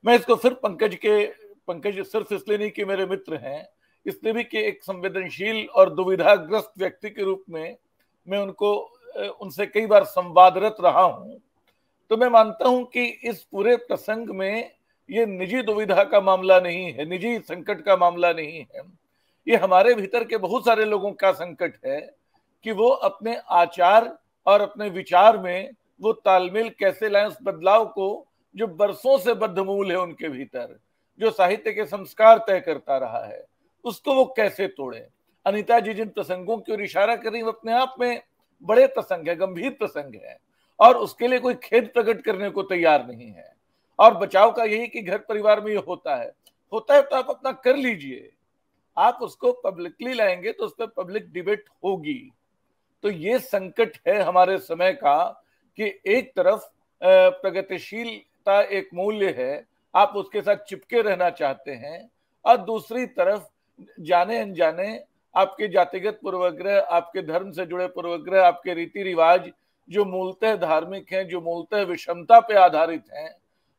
मैं इसको फिर पंकज सिर्फ इसलिए नहीं कि मेरे मित्र हैं, इसलिए भी कि एक संवेदनशील और दुविधाग्रस्त व्यक्ति के रूप में मैं उनसे कई बार संवादरत रहा हूं। तो मैं मानता हूं कि इस पूरे प्रसंग में ये निजी दुविधा का मामला नहीं है, निजी संकट का मामला नहीं है। ये हमारे भीतर के बहुत सारे लोगों का संकट है कि वो अपने आचार और अपने विचार में वो तालमेल कैसे लाएं, उस बदलाव को जो बरसों से बद्धमूल है उनके भीतर, जो साहित्य के संस्कार तय करता रहा है, उसको वो कैसे तोड़े। अनीता जी जिन प्रसंगों की ओर इशारा कर रही, वो अपने आप में बड़े प्रसंग है, गंभीर प्रसंग है, और उसके लिए कोई खेद प्रकट करने को तैयार नहीं है। और बचाव का यही कि घर परिवार में ये होता है तो आप अपना कर लीजिए। आप उसको पब्लिकली लाएंगे तो उस पर पब्लिक डिबेट होगी। तो ये संकट है हमारे समय का कि एक तरफ प्रगतिशीलता एक मूल्य है, आप उसके साथ चिपके रहना चाहते हैं, और दूसरी तरफ जाने अनजाने आपके जातिगत पूर्वग्रह, आपके धर्म से जुड़े पूर्वग्रह, आपके रीति रिवाज जो मूलतः धार्मिक हैं, जो मूलतः विषमता पे आधारित हैं,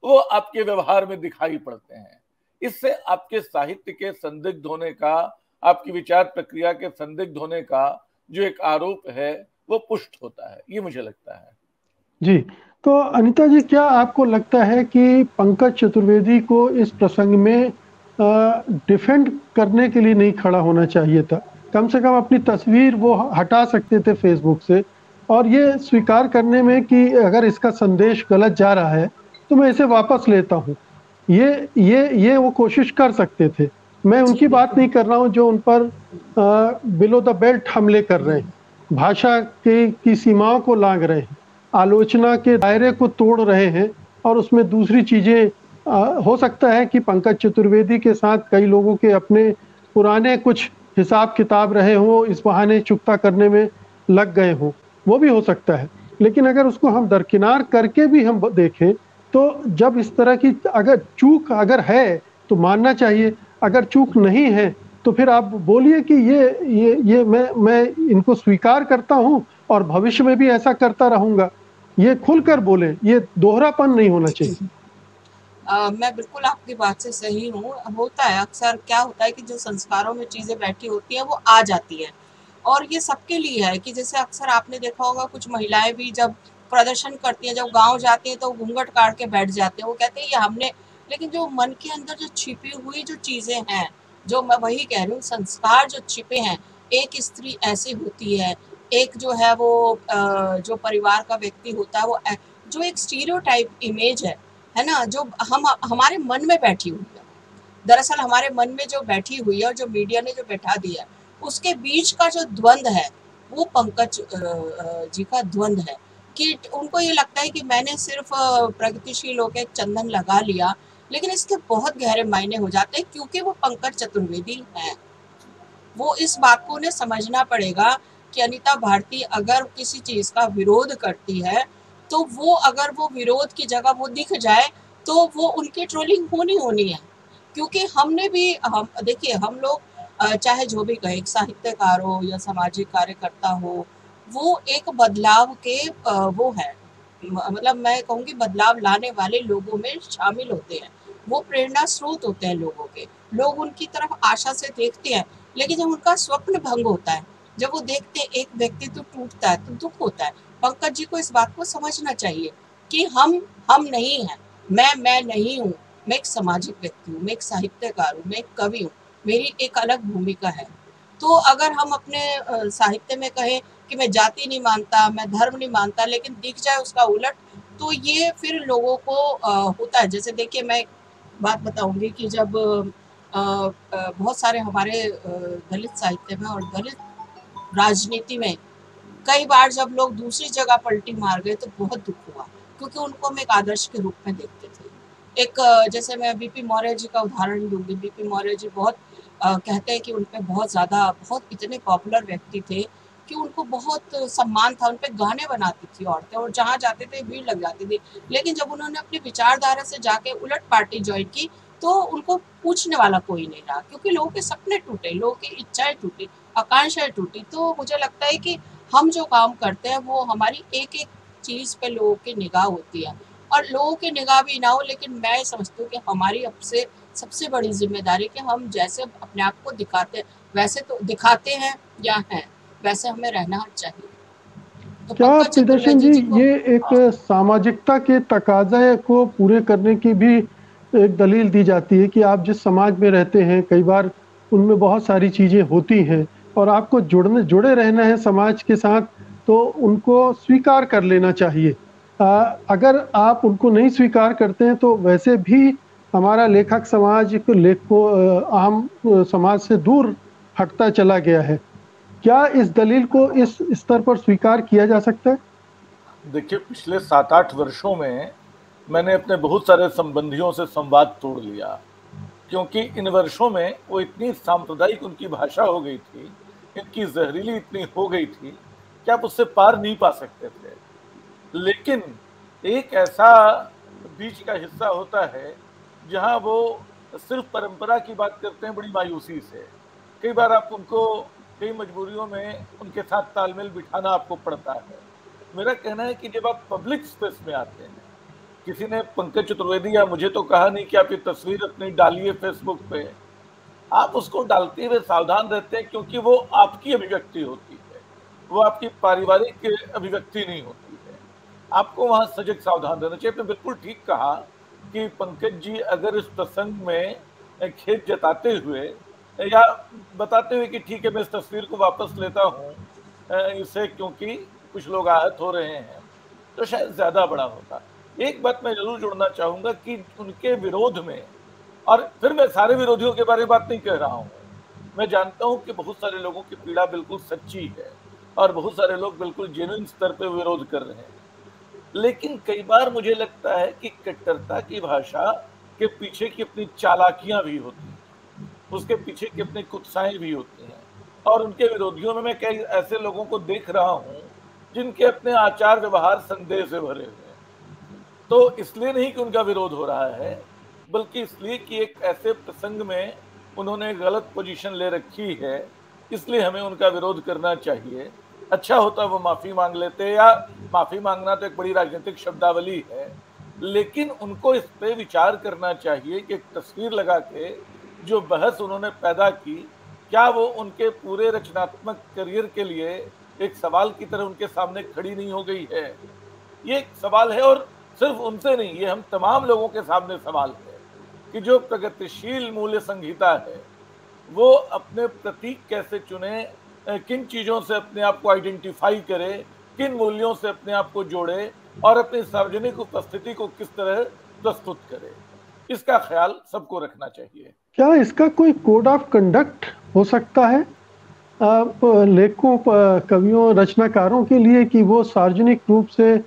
वो आपके व्यवहार में दिखाई पड़ते हैं। इससे आपके साहित्य के संदिग्ध होने का, आपकी विचार प्रक्रिया के संदिग्ध होने का जो एक आरोप है वो पुष्ट होता है, ये मुझे लगता है। जी, तो अनीता जी, क्या आपको लगता है कि पंकज चतुर्वेदी को इस प्रसंग में डिफेंड करने के लिए नहीं खड़ा होना चाहिए था? कम से कम अपनी तस्वीर वो हटा सकते थे फेसबुक से, और ये स्वीकार करने में कि अगर इसका संदेश गलत जा रहा है तो मैं इसे वापस लेता हूँ, ये वो कोशिश कर सकते थे। मैं उनकी बात नहीं कर रहा हूँ जो उन पर बिलो द बेल्ट हमले कर रहे हैं, भाषा की सीमाओं को लांघ रहे हैं, आलोचना के दायरे को तोड़ रहे हैं, और उसमें दूसरी चीजें हो सकता है कि पंकज चतुर्वेदी के साथ कई लोगों के अपने पुराने कुछ हिसाब किताब रहे हो, इस बहाने चुकता करने में लग गए हो, वो भी हो सकता है। लेकिन अगर उसको हम दरकिनार करके भी हम देखें तो जब इस तरह की अगर चूक अगर है तो मानना चाहिए, अगर चूक नहीं है तो फिर आप बोलिए कि ये मैं इनको स्वीकार करता हूं और भविष्य में भी ऐसा करता रहूंगा। ये खुलकर बोले, ये दोहरापन नहीं होना चाहिए। मैं बिल्कुल आपकी बात से सही हूँ। होता है अक्सर, क्या होता है कि जो संस्कारों में चीजें बैठी होती हैं वो आ जाती है, और ये सबके लिए है कि जैसे अक्सर आपने देखा होगा कुछ महिलाएं भी जब प्रदर्शन करती हैं, जब गांव जाती हैं तो घूंघट काट के बैठ जाते हैं, वो कहते हैं ये हमने, लेकिन जो मन के अंदर जो छिपी हुई जो चीजें हैं, जो मैं वही कह रही हूँ, संस्कार जो छिपे हैं, एक स्त्री ऐसी होती है, एक जो है वो जो परिवार का व्यक्ति होता है वो जो एक स्टीरियोटाइप इमेज है ना, जो हमारे मन में बैठी हुई है, दरअसल हमारे मन में जो बैठी हुई है और जो मीडिया ने जो बैठा दिया है, उसके बीच का जो द्वंद है वो पंकज जी का द्वंद है कि उनको ये लगता है कि मैंने सिर्फ प्रगतिशील होकर चंदन लगा लिया, लेकिन इसके बहुत गहरे मायने हो जाते हैं क्योंकि वो पंकज चतुर्वेदी है। वो इस बात को उन्हें समझना पड़ेगा कि अनीता भारती अगर किसी चीज का विरोध करती है तो वो अगर वो विरोध की जगह वो दिख जाए तो वो उनकी ट्रोलिंग होनी है, क्योंकि हमने भी देखिए हम लोग चाहे जो भी कहे, एक साहित्यकार हो या सामाजिक कार्यकर्ता हो, वो एक बदलाव के वो है, मतलब मैं कहूँगी बदलाव लाने वाले लोगों में शामिल होते हैं। वो प्रेरणा स्रोत होते हैं लोगों के। लोग उनकी तरफ आशा से देखते हैं, लेकिन जब उनका स्वप्न भंग होता है, जब वो देखते हैं एक व्यक्तित्व टूटता है, तो दुःख होता है। पंकज जी को इस बात को समझना चाहिए कि हम नहीं हैं, मैं नहीं हूँ, मैं एक सामाजिक व्यक्ति हूँ, मैं एक साहित्यकार हूँ, मैं एक कवि हूँ, मेरी एक अलग भूमिका है। तो अगर हम अपने साहित्य में कहें कि मैं जाति नहीं मानता, मैं धर्म नहीं मानता, लेकिन दिख जाए उसका उलट, तो ये फिर लोगों को होता है। जैसे देखिए, मैं एक बात बताऊंगी कि जब बहुत सारे हमारे दलित साहित्य में और दलित राजनीति में कई बार जब लोग दूसरी जगह पलटी मार गए, तो बहुत दुख हुआ, क्योंकि उनको हम एक आदर्श के रूप में देखते थे। एक जैसे मैं बीपी मौर्य जी का उदाहरण दूंगी। बीपी मौर्य जी बहुत कहते हैं कि उन पे बहुत ज़्यादा, बहुत इतने पॉपुलर व्यक्ति थे कि उनको बहुत सम्मान था, उन पे गाने बनाती थी औरतें और जहाँ जाते थे भीड़ लग जाती थी। लेकिन जब उन्होंने अपनी विचारधारा से जाके उलट पार्टी ज्वाइन की, तो उनको पूछने वाला कोई नहीं रहा, क्योंकि लोगों के सपने टूटे, लोगों की इच्छाएं टूटी, आकांक्षाएं टूटी। तो मुझे लगता है कि हम जो काम करते हैं वो हमारी एक एक चीज़ पे लोगों की निगाह होती है, और लोगों की निगाह भी ना हो, लेकिन मैं समझती हूँ कि हमारी अब से सबसे बड़ी जिम्मेदारी कि हम जैसे अपने आप को दिखाते हैं, वैसे तो दिखाते हैं या हैं, वैसे हमें रहना चाहिए। तो क्या पंकज प्रियदर्शन चतुर्वेदी जी, जी को, ये एक सामाजिकता के तकाजे को पूरे करने की भी एक दलील दी जाती है कि आप जिस समाज में रहते हैं, कई बार उनमें बहुत सारी चीजें होती हैं और आपको जुड़े रहना है समाज के साथ, तो उनको स्वीकार कर लेना चाहिए। अगर आप उनको नहीं स्वीकार करते हैं तो वैसे भी हमारा लेखक समाज आम समाज से दूर हटता चला गया है। क्या इस दलील को इस स्तर पर स्वीकार किया जा सकता है? देखिए, पिछले 7-8 वर्षों में मैंने अपने बहुत सारे संबंधियों से संवाद तोड़ लिया, क्योंकि इन वर्षों में वो इतनी सांप्रदायिक उनकी भाषा हो गई थी, इनकी जहरीली इतनी हो गई थी कि आप उससे पार नहीं पा सकते थे। लेकिन एक ऐसा बीच का हिस्सा होता है जहां वो सिर्फ परंपरा की बात करते हैं बड़ी मायूसी से। कई बार आप उनको कई मजबूरियों में उनके साथ तालमेल बिठाना आपको पड़ता है। मेरा कहना है कि जब आप पब्लिक स्पेस में आते हैं, किसी ने पंकज चतुर्वेदी या मुझे तो कहा नहीं कि आप ये तस्वीर अपनी डालिए फेसबुक पे, आप उसको डालते हुए सावधान रहते हैं, क्योंकि वो आपकी अभिव्यक्ति होती है, वो आपकी पारिवारिक अभिव्यक्ति नहीं होती है। आपको वहां सजग सावधान रहना चाहिए। आपने बिल्कुल ठीक कहा कि पंकज जी अगर इस प्रसंग में खेद जताते हुए या बताते हुए कि ठीक है मैं इस तस्वीर को वापस लेता हूँ इससे, क्योंकि कुछ लोग आहत हो रहे हैं, तो शायद ज्यादा बड़ा होता। एक बात मैं जरूर जोड़ना चाहूंगा कि उनके विरोध में, और फिर मैं सारे विरोधियों के बारे में बात नहीं कह रहा हूँ, मैं जानता हूं कि बहुत सारे लोगों की पीड़ा बिल्कुल सच्ची है और बहुत सारे लोग बिल्कुल जेन्युइन स्तर पे विरोध कर रहे हैं। लेकिन कई बार मुझे लगता है कि कट्टरता की भाषा के पीछे की अपनी चालाकियां भी होती हैं, उसके पीछे की अपनी कुत्साएं भी होती हैं। और उनके विरोधियों में मैं कई ऐसे लोगों को देख रहा हूं जिनके अपने आचार व्यवहार संदेह से भरे हुए हैं। तो इसलिए नहीं कि उनका विरोध हो रहा है, बल्कि इसलिए कि एक ऐसे प्रसंग में उन्होंने गलत पोजीशन ले रखी है, इसलिए हमें उनका विरोध करना चाहिए। अच्छा होता वो माफी मांग लेते, या माफी मांगना तो एक बड़ी राजनीतिक शब्दावली है, लेकिन उनको इस पे विचार करना चाहिए कि एक तस्वीर लगा के जो बहस उन्होंने पैदा की, क्या वो उनके पूरे रचनात्मक करियर के लिए एक सवाल की तरह उनके सामने खड़ी नहीं हो गई है? ये एक सवाल है, और सिर्फ उनसे नहीं, ये हम तमाम लोगों के सामने सवाल है कि जो प्रगतिशील मूल्य संहिता है वो अपने प्रतीक कैसे चुने, किन चीजों से अपने आप को आइडेंटिफाई करे, किन मूल्यों से अपने आप को जोड़े और अपनी सार्वजनिक उपस्थिति को किस तरह प्रस्तुत करे, इसका ख्याल सबको रखना चाहिए। क्या इसका कोई कोड ऑफ कंडक्ट हो सकता है लेखकों, कवियों, रचनाकारों के लिए कि वो सार्वजनिक रूप से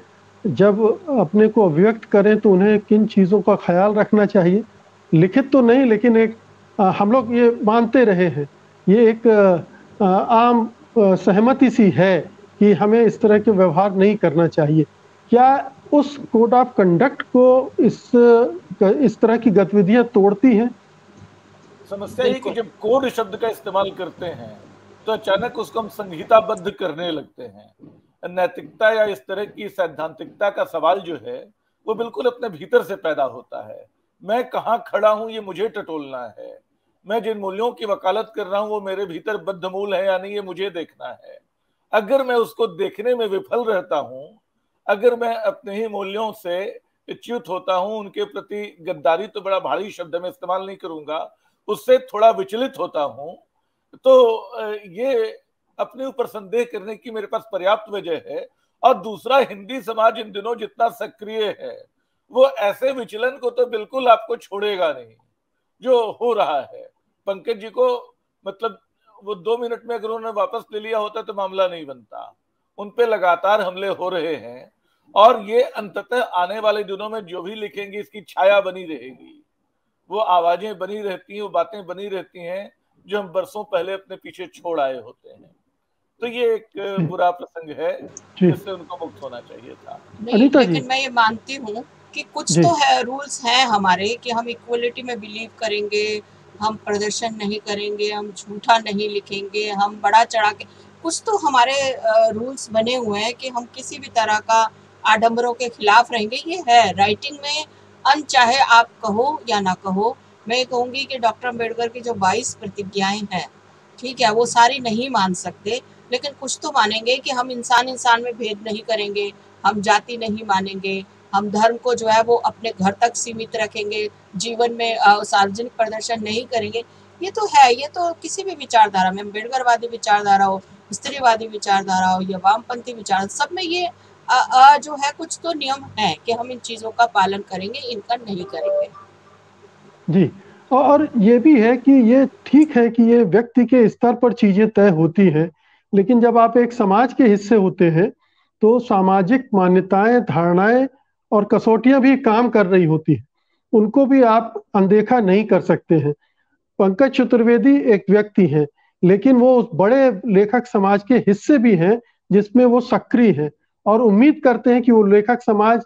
जब अपने को अभिव्यक्त करें तो उन्हें किन चीज़ों का ख्याल रखना चाहिए? लिखित तो नहीं, लेकिन एक हम लोग ये मानते रहे हैं, ये एक आम सहमति सी है कि हमें इस तरह के व्यवहार नहीं करना चाहिए। क्या उस कोड ऑफ कंडक्ट को इस तरह की गतिविधियां तोड़ती हैं? समस्या ये कि जब कोड शब्द का इस्तेमाल करते हैं तो अचानक उसको हम संहिताबद्ध करने लगते हैं। नैतिकता या इस तरह की सैद्धांतिकता का सवाल जो है वो बिल्कुल अपने भीतर से पैदा होता है। मैं कहाँ खड़ा हूं ये मुझे टटोलना है। मैं जिन मूल्यों की वकालत कर रहा हूं वो मेरे भीतर बद्धमूल है या नहीं, ये मुझे देखना है। अगर मैं उसको देखने में विफल रहता हूं, अगर मैं अपने ही मूल्यों से च्युत होता हूं, उनके प्रति गद्दारी तो बड़ा भारी शब्द मैं इस्तेमाल नहीं करूंगा, उससे थोड़ा विचलित होता हूं, तो ये अपने ऊपर संदेह करने की मेरे पास पर्याप्त वजह है। और दूसरा, हिंदी समाज इन दिनों जितना सक्रिय है वो ऐसे विचलन को तो बिल्कुल आपको छोड़ेगा नहीं। जो हो रहा है पंकज जी को, मतलब वो 2 मिनट में अगर उन्होंने वापस ले लिया होता तो मामला नहीं बनता। उन पे लगातार हमले हो रहे हैं और ये अंततः आने वाले दिनों में जो भी लिखेंगे इसकी छाया बनी रहेगी। वो आवाजें बनी रहती हैं, वो बातें बनी रहती हैं जो हम बरसों पहले अपने पीछे छोड़ आए होते हैं। तो ये एक बुरा प्रसंग है जिससे उनको मुक्त होना चाहिए था। नहीं, लेकिन मैं ये मानती हूँ कि कुछ तो है, रूल्स हैं हमारे कि हम इक्वलिटी में बिलीव करेंगे, हम प्रदर्शन नहीं करेंगे, हम झूठा नहीं लिखेंगे, हम बड़ा चढ़ा के, कुछ तो हमारे रूल्स बने हुए हैं कि हम किसी भी तरह का आडंबरों के खिलाफ रहेंगे। ये है राइटिंग में चाहे आप कहो या ना कहो। मैं ये कहूँगी कि डॉक्टर अम्बेडकर की जो 22 प्रतिज्ञाएं हैं, ठीक है, वो सारी नहीं मान सकते, लेकिन कुछ तो मानेंगे कि हम इंसान इंसान में भेद नहीं करेंगे, हम जाति नहीं मानेंगे, हम धर्म को जो है वो अपने घर तक सीमित रखेंगे, जीवन में सार्वजनिक प्रदर्शन नहीं करेंगे। ये तो है, ये तो किसी भी विचारधारा में, अम्बेडकरवादी विचारधारा हो, स्त्रीवादी विचारधारा हो या वामपंथी विचार, सब में ये जो है कुछ तो नियम है कि हम इन चीजों का पालन करेंगे, इनका नहीं करेंगे। जी, और ये भी है कि ये ठीक है कि ये व्यक्ति के स्तर पर चीजें तय होती हैं, लेकिन जब आप एक समाज के हिस्से होते हैं तो सामाजिक मान्यताएं, धारणाएं और कसौटियां भी काम कर रही होती हैं, उनको भी आप अनदेखा नहीं कर सकते हैं। पंकज चतुर्वेदी एक व्यक्ति हैं, लेकिन वो उस बड़े लेखक समाज के हिस्से भी हैं जिसमें वो सक्रिय हैं, और उम्मीद करते हैं कि वो लेखक समाज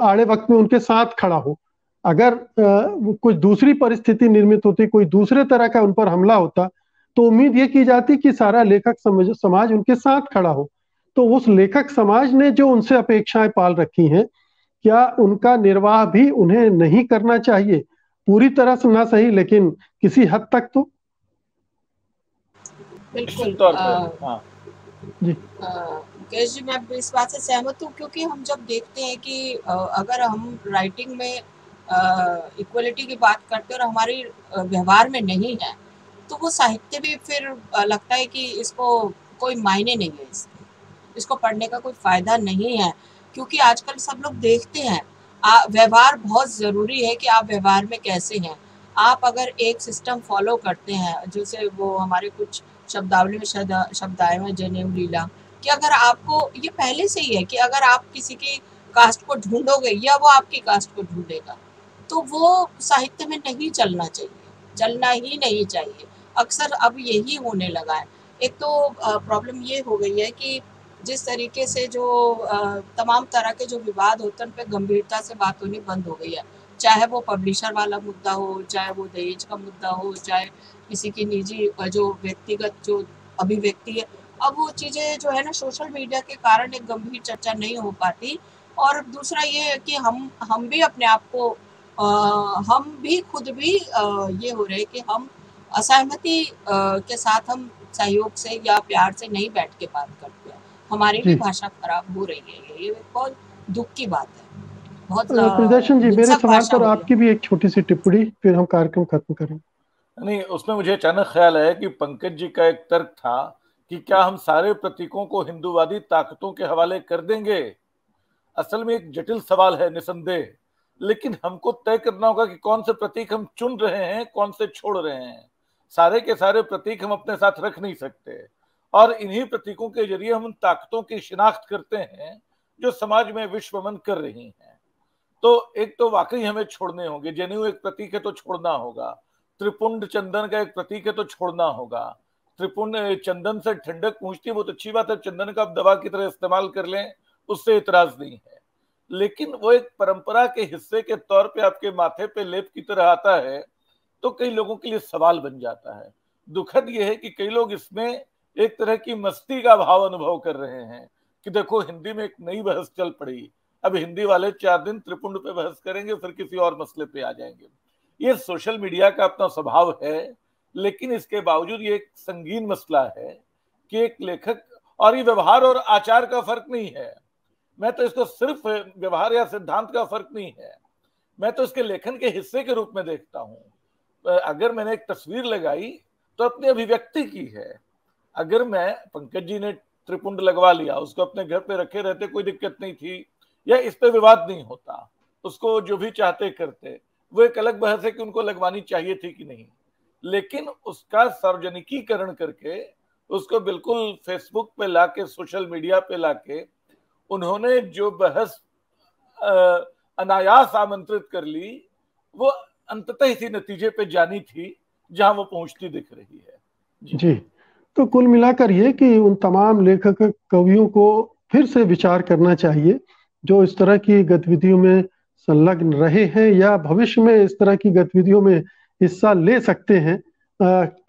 आड़े वक्त में उनके साथ खड़ा हो। अगर कुछ दूसरी परिस्थिति निर्मित होती, कोई दूसरे तरह का उन पर हमला होता, तो उम्मीद ये की जाती कि सारा लेखक समाज उनके साथ खड़ा हो। तो उस लेखक समाज ने जो उनसे अपेक्षाएं पाल रखी हैं, क्या उनका निर्वाह भी उन्हें नहीं करना चाहिए? पूरी तरह से ना सही, लेकिन किसी हद तक तो। बिल्कुल मुकेश जी, मैं इस बात से सहमत हूँ, क्योंकि हम जब देखते हैं कि अगर हम राइटिंग में इक्वलिटी की बात करते हैं और हमारी व्यवहार में नहीं है, तो वो साहित्य भी फिर लगता है कि इसको कोई मायने नहीं है, इसको पढ़ने का कोई फायदा नहीं है। क्योंकि आजकल सब लोग देखते हैं, व्यवहार बहुत ज़रूरी है कि आप व्यवहार में कैसे हैं। आप अगर एक सिस्टम फॉलो करते हैं, जैसे वो हमारे कुछ शब्दावली में शब्द आए हुए जनेऊ लीला, कि अगर आपको ये पहले से ही है कि अगर आप किसी की कास्ट को ढूंढोगे या वो आपकी कास्ट को ढूंढेगा, तो वो साहित्य में नहीं चलना चाहिए, चलना ही नहीं चाहिए। अक्सर अब यही होने लगा है। एक तो प्रॉब्लम ये हो गई है कि जिस तरीके से जो तमाम तरह के जो विवाद होते हैं उन पे गंभीरता से बात होनी बंद हो गई है। चाहे वो पब्लिशर वाला मुद्दा हो, चाहे वो दहेज का मुद्दा हो, चाहे किसी की निजी जो व्यक्तिगत जो अभिव्यक्ति है, अब वो चीज़ें जो है ना सोशल मीडिया के कारण एक गंभीर चर्चा नहीं हो पाती। और दूसरा ये है कि हम भी अपने आप को हम भी खुद भी ये हो रहे कि हम असहमति के साथ हम सहयोग से या प्यार से नहीं बैठ के बात करते हैं, हमारी भी भाषा खराब हो रही है। ये बहुत दुख की बात है। बहुत प्रियदर्शन जी, मेरे सवाल पर आपकी भी एक छोटी सी टिप्पणी, फिर हम कार्यक्रम खत्म करेंगे। नहीं, उसमें मुझे अचानक ख्याल आया कि पंकज जी का एक तर्क था कि क्या हम सारे प्रतीकों को हिंदूवादी ताकतों के हवाले कर देंगे। असल में एक जटिल सवाल है निसंदेह, लेकिन हमको तय करना होगा कि कौन से प्रतीक हम चुन रहे हैं, कौन से छोड़ रहे हैं। सारे के सारे प्रतीक हम अपने साथ रख नहीं सकते, और इन्हीं प्रतीकों के जरिए हम उन ताकतों की शिनाख्त करते हैं जो समाज में विश्वमन कर रही हैं। तो एक तो वाकई हमें छोड़ने होंगे। जनेऊ एक प्रतीक है तो छोड़ना होगा, त्रिपुंड चंदन का एक प्रतीक है तो छोड़ना होगा। त्रिपुंड चंदन से ठंडक पहुंचती है, वो तो अच्छी बात है, चंदन का आप दवा की तरह इस्तेमाल कर लें, उससे इतराज नहीं है, लेकिन वो एक परंपरा के हिस्से के तौर पे आपके माथे पे लेप की तरह आता है, तो कई लोगों के लिए सवाल बन जाता है। दुखद यह है कि कई लोग इसमें एक तरह की मस्ती का भाव अनुभव कर रहे हैं कि देखो हिंदी में एक नई बहस चल पड़ी, अब हिंदी वाले 4 दिन त्रिपुंड पे बहस करेंगे, फिर किसी और मसले पे आ जाएंगे। ये सोशल मीडिया का अपना स्वभाव है, लेकिन इसके बावजूद ये एक संगीन मसला है कि एक लेखक, और ये व्यवहार और आचार का फर्क नहीं है, मैं तो इसको सिर्फ व्यवहार या सिद्धांत का फर्क नहीं है, मैं तो इसके लेखन के हिस्से के रूप में देखता हूं। अगर मैंने एक तस्वीर लगाई तो अपनी अभिव्यक्ति की है। अगर मैं, पंकज जी ने त्रिपुंड लगवा लिया, उसको अपने घर पे रखे रहते कोई दिक्कत नहीं थी, या इस पे विवाद नहीं होता, उसको जो भी चाहते करते, वो एक अलग बहस है कि उनको लगवानी चाहिए थी कि नहीं। लेकिन उसका सार्वजनिकीकरण करके उसको बिल्कुल फेसबुक पे लाके, सोशल मीडिया पे लाके उन्होंने जो बहस अनायास आमंत्रित कर ली, वो अंततः इसी नतीजे पे जानी थी जहां वो पहुंचती दिख रही है। जी, तो कुल मिलाकर ये कि उन तमाम लेखक कवियों को फिर से विचार करना चाहिए जो इस तरह की गतिविधियों में संलग्न रहे हैं या भविष्य में इस तरह की गतिविधियों में हिस्सा ले सकते हैं।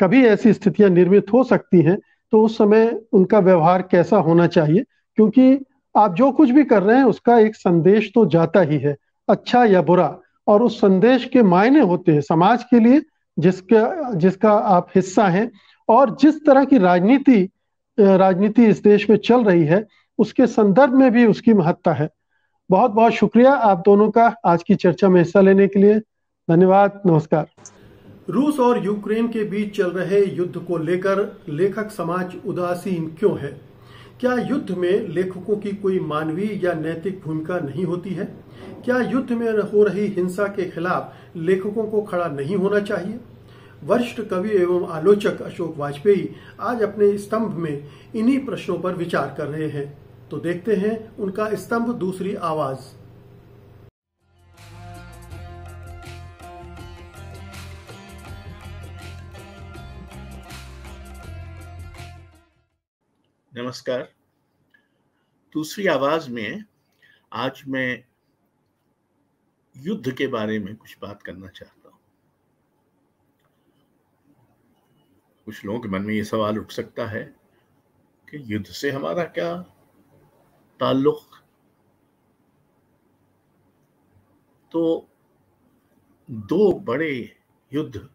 कभी ऐसी स्थितियां निर्मित हो सकती हैं, तो उस समय उनका व्यवहार कैसा होना चाहिए, क्योंकि आप जो कुछ भी कर रहे हैं उसका एक संदेश तो जाता ही है, अच्छा या बुरा, और उस संदेश के मायने होते हैं समाज के लिए जिसका आप हिस्सा हैं। और जिस तरह की राजनीति इस देश में चल रही है, उसके संदर्भ में भी उसकी महत्ता है। बहुत बहुत शुक्रिया आप दोनों का आज की चर्चा में हिस्सा लेने के लिए। धन्यवाद, नमस्कार। रूस और यूक्रेन के बीच चल रहे युद्ध को लेकर लेखक समाज उदासीन क्यों है? क्या युद्ध में लेखकों की कोई मानवीय या नैतिक भूमिका नहीं होती है? क्या युद्ध में हो रही हिंसा के खिलाफ लेखकों को खड़ा नहीं होना चाहिए? वरिष्ठ कवि एवं आलोचक अशोक वाजपेयी आज अपने स्तंभ में इन्हीं प्रश्नों पर विचार कर रहे हैं। तो देखते हैं उनका स्तंभ दूसरी आवाज। नमस्कार। दूसरी आवाज में आज मैं युद्ध के बारे में कुछ बात करना चाहता हूं। कुछ लोगों के मन में ये सवाल उठ सकता है कि युद्ध से हमारा क्या ताल्लुक? तो दो बड़े युद्ध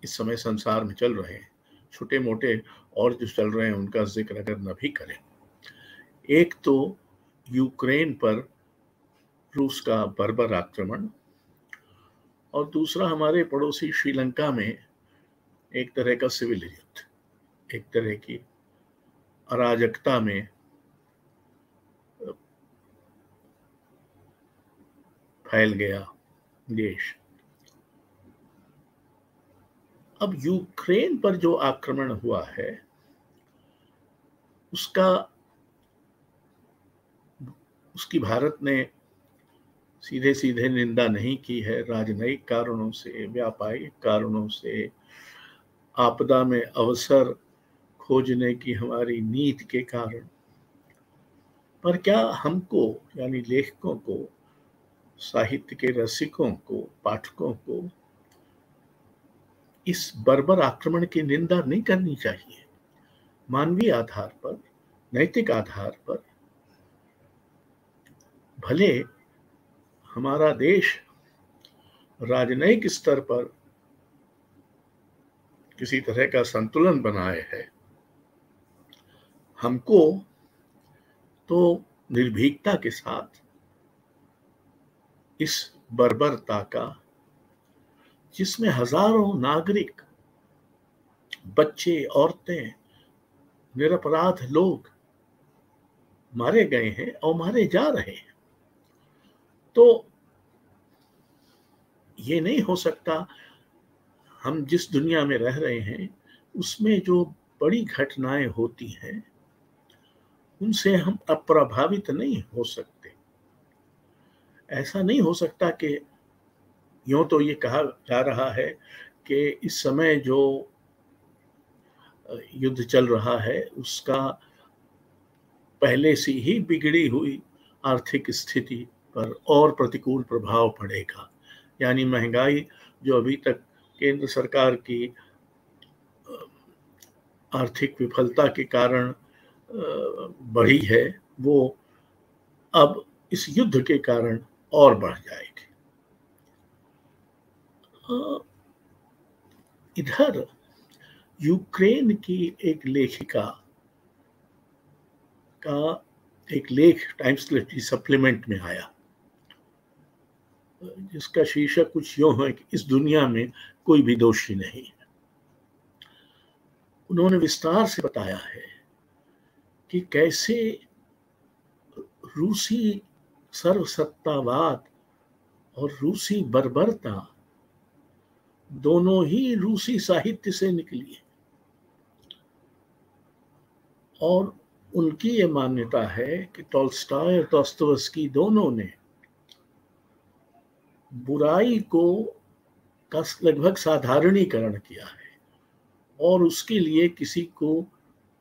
इस समय संसार में चल रहे हैं, छोटे मोटे और जो चल रहे हैं उनका जिक्र अगर न भी करें। एक तो यूक्रेन पर रूस का बर्बर आक्रमण, और दूसरा हमारे पड़ोसी श्रीलंका में एक तरह का सिविल युद्ध, एक तरह की अराजकता में फैल गया देश। अब यूक्रेन पर जो आक्रमण हुआ है उसकी भारत ने सीधे सीधे निंदा नहीं की है। राजनयिक कारणों से, व्यापारिक कारणों से, आपदा में अवसर खोजने की हमारी नीति के कारण। पर क्या हमको, यानी लेखकों को, साहित्य के रसिकों को, पाठकों को इस बर्बर आक्रमण की निंदा नहीं करनी चाहिए? मानवीय आधार पर, नैतिक आधार पर भले हमारा देश राजनयिक स्तर पर किसी तरह का संतुलन बनाए है, हमको तो निर्भीकता के साथ इस बर्बरता का, जिसमें हजारों नागरिक, बच्चे, औरतें, निरपराध लोग मारे गए हैं और मारे जा रहे हैं, तो ये नहीं हो सकता। हम जिस दुनिया में रह रहे हैं उसमें जो बड़ी घटनाएं होती हैं उनसे हम अप्रभावित नहीं हो सकते। ऐसा नहीं हो सकता कि यूं तो ये कहा जा रहा है कि इस समय जो युद्ध चल रहा है उसका पहले से ही बिगड़ी हुई आर्थिक स्थिति पर और प्रतिकूल प्रभाव पड़ेगा। यानी महंगाई जो अभी तक केंद्र सरकार की आर्थिक विफलता के कारण बढ़ी है, वो अब इस युद्ध के कारण और बढ़ जाएगी। इधर यूक्रेन की एक लेखिका का एक लेख टाइम्स लिटरेरी सप्लीमेंट में आया, जिसका शीर्षक कुछ यूं है कि इस दुनिया में कोई भी दोषी नहीं है। उन्होंने विस्तार से बताया है कि कैसे रूसी सर्वसत्तावाद और रूसी बर्बरता दोनों ही रूसी साहित्य से निकली है, और उनकी ये मान्यता है कि टॉल्स्टॉय और दोस्तोयेवस्की दोनों ने बुराई को का लगभग साधारणीकरण किया है और उसके लिए किसी को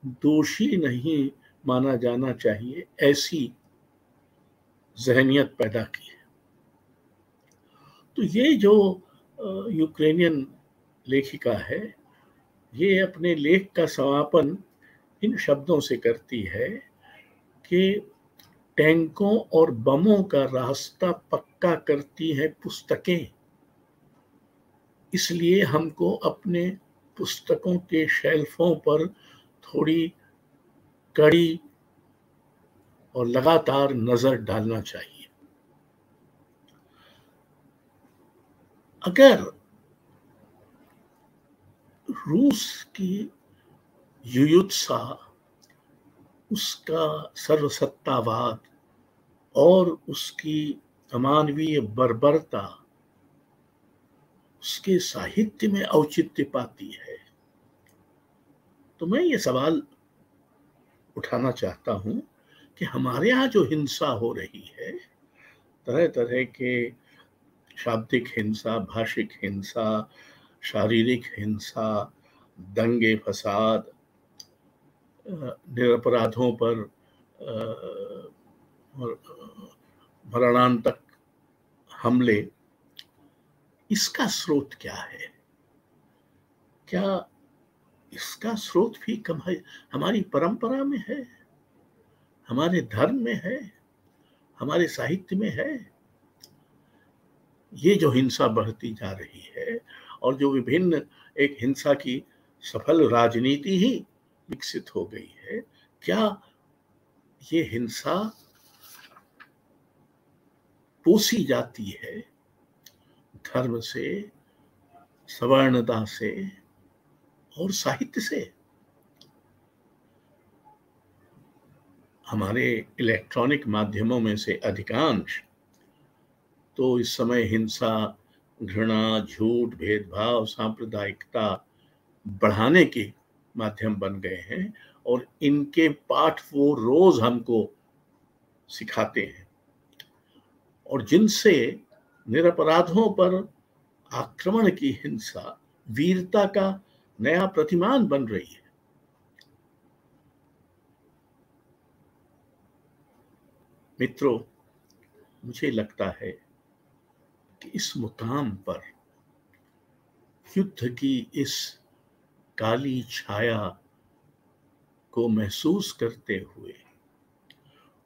दोषी नहीं माना जाना चाहिए, ऐसी ज़हनियत पैदा की है। तो ये जो यूक्रेनियन लेखिका है, ये अपने लेख का समापन इन शब्दों से करती है कि टैंकों और बमों का रास्ता पक्का करती हैं पुस्तकें, इसलिए हमको अपने पुस्तकों के शेल्फों पर थोड़ी कड़ी और लगातार नजर डालना चाहिए। अगर रूस की युयुत्सा, उसका सर्वसत्तावाद और उसकी अमानवीय बर्बरता उसके साहित्य में औचित्य पाती है, तो मैं ये सवाल उठाना चाहता हूं कि हमारे यहाँ जो हिंसा हो रही है, तरह तरह के शाब्दिक हिंसा, भाषिक हिंसा, शारीरिक हिंसा, दंगे फसाद, निरपराधों पर मरणांतक हमले, इसका स्रोत क्या है? क्या इसका स्रोत भी कम है? हमारी परंपरा में है, हमारे धर्म में है, हमारे साहित्य में है? ये जो हिंसा बढ़ती जा रही है और जो विभिन्न एक हिंसा की सफल राजनीति ही विकसित हो गई है, क्या ये हिंसा पोसी जाती है धर्म से, सवर्णता से और साहित्य से? हमारे इलेक्ट्रॉनिक माध्यमों में से अधिकांश तो इस समय हिंसा, घृणा, झूठ, भेदभाव, सांप्रदायिकता बढ़ाने के माध्यम बन गए हैं और इनके पाठ वो रोज हमको सिखाते हैं और जिनसे निरपराधों पर आक्रमण की हिंसा वीरता का नया प्रतिमान बन रही है। मित्रों, मुझे लगता है कि इस मुकाम पर युद्ध की इस काली छाया को महसूस करते हुए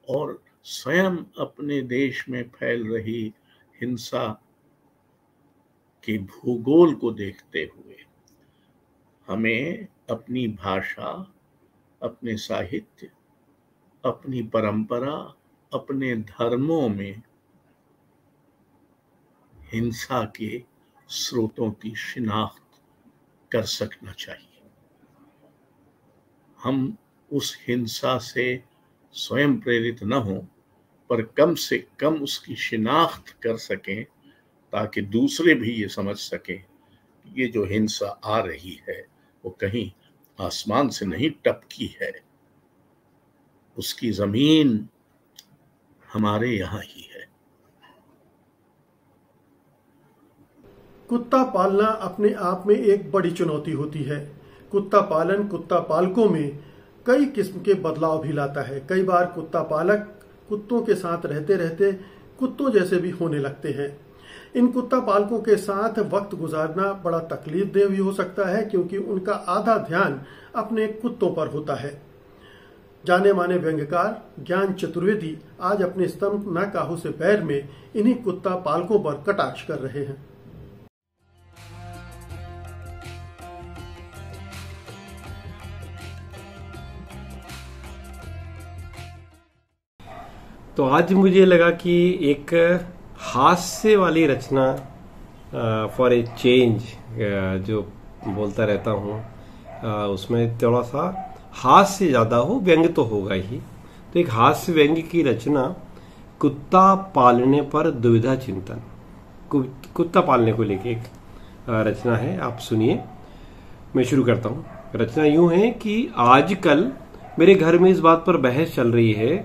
और स्वयं अपने देश में फैल रही हिंसा के भूगोल को देखते हुए हमें अपनी भाषा, अपने साहित्य, अपनी परंपरा, अपने धर्मों में हिंसा के स्रोतों की शिनाख्त कर सकना चाहिए। हम उस हिंसा से स्वयं प्रेरित न हों, पर कम से कम उसकी शिनाख्त कर सकें ताकि दूसरे भी ये समझ सकें कि ये जो हिंसा आ रही है वो कहीं आसमान से नहीं टपकी है, उसकी जमीन हमारे यहाँ ही है। कुत्ता पालना अपने आप में एक बड़ी चुनौती होती है। कुत्ता पालन कुत्ता पालकों में कई किस्म के बदलाव भी लाता है। कई बार कुत्ता पालक कुत्तों के साथ रहते रहते कुत्तों जैसे भी होने लगते हैं। इन कुत्ता पालकों के साथ वक्त गुजारना बड़ा तकलीफदेह भी हो सकता है, क्योंकि उनका आधा ध्यान अपने कुत्तों पर होता है। जाने माने व्यंग्यकार ज्ञान चतुर्वेदी आज अपने स्तंभ न काहू से पैर में इन्हीं कुत्ता पालकों पर कटाक्ष कर रहे हैं। तो आज मुझे लगा कि एक हास्य वाली रचना फॉर ए चेंज जो बोलता रहता हूँ उसमें थोड़ा सा हास्य ज़्यादा हो, व्यंग्य तो होगा ही। तो एक हास्य व्यंग्य की रचना कुत्ता पालने पर दुविधा चिंतन, कुत्ता पालने को लेके एक रचना है, आप सुनिए। मैं शुरू करता हूँ। रचना यूं है कि आजकल मेरे घर में इस बात पर बहस चल रही है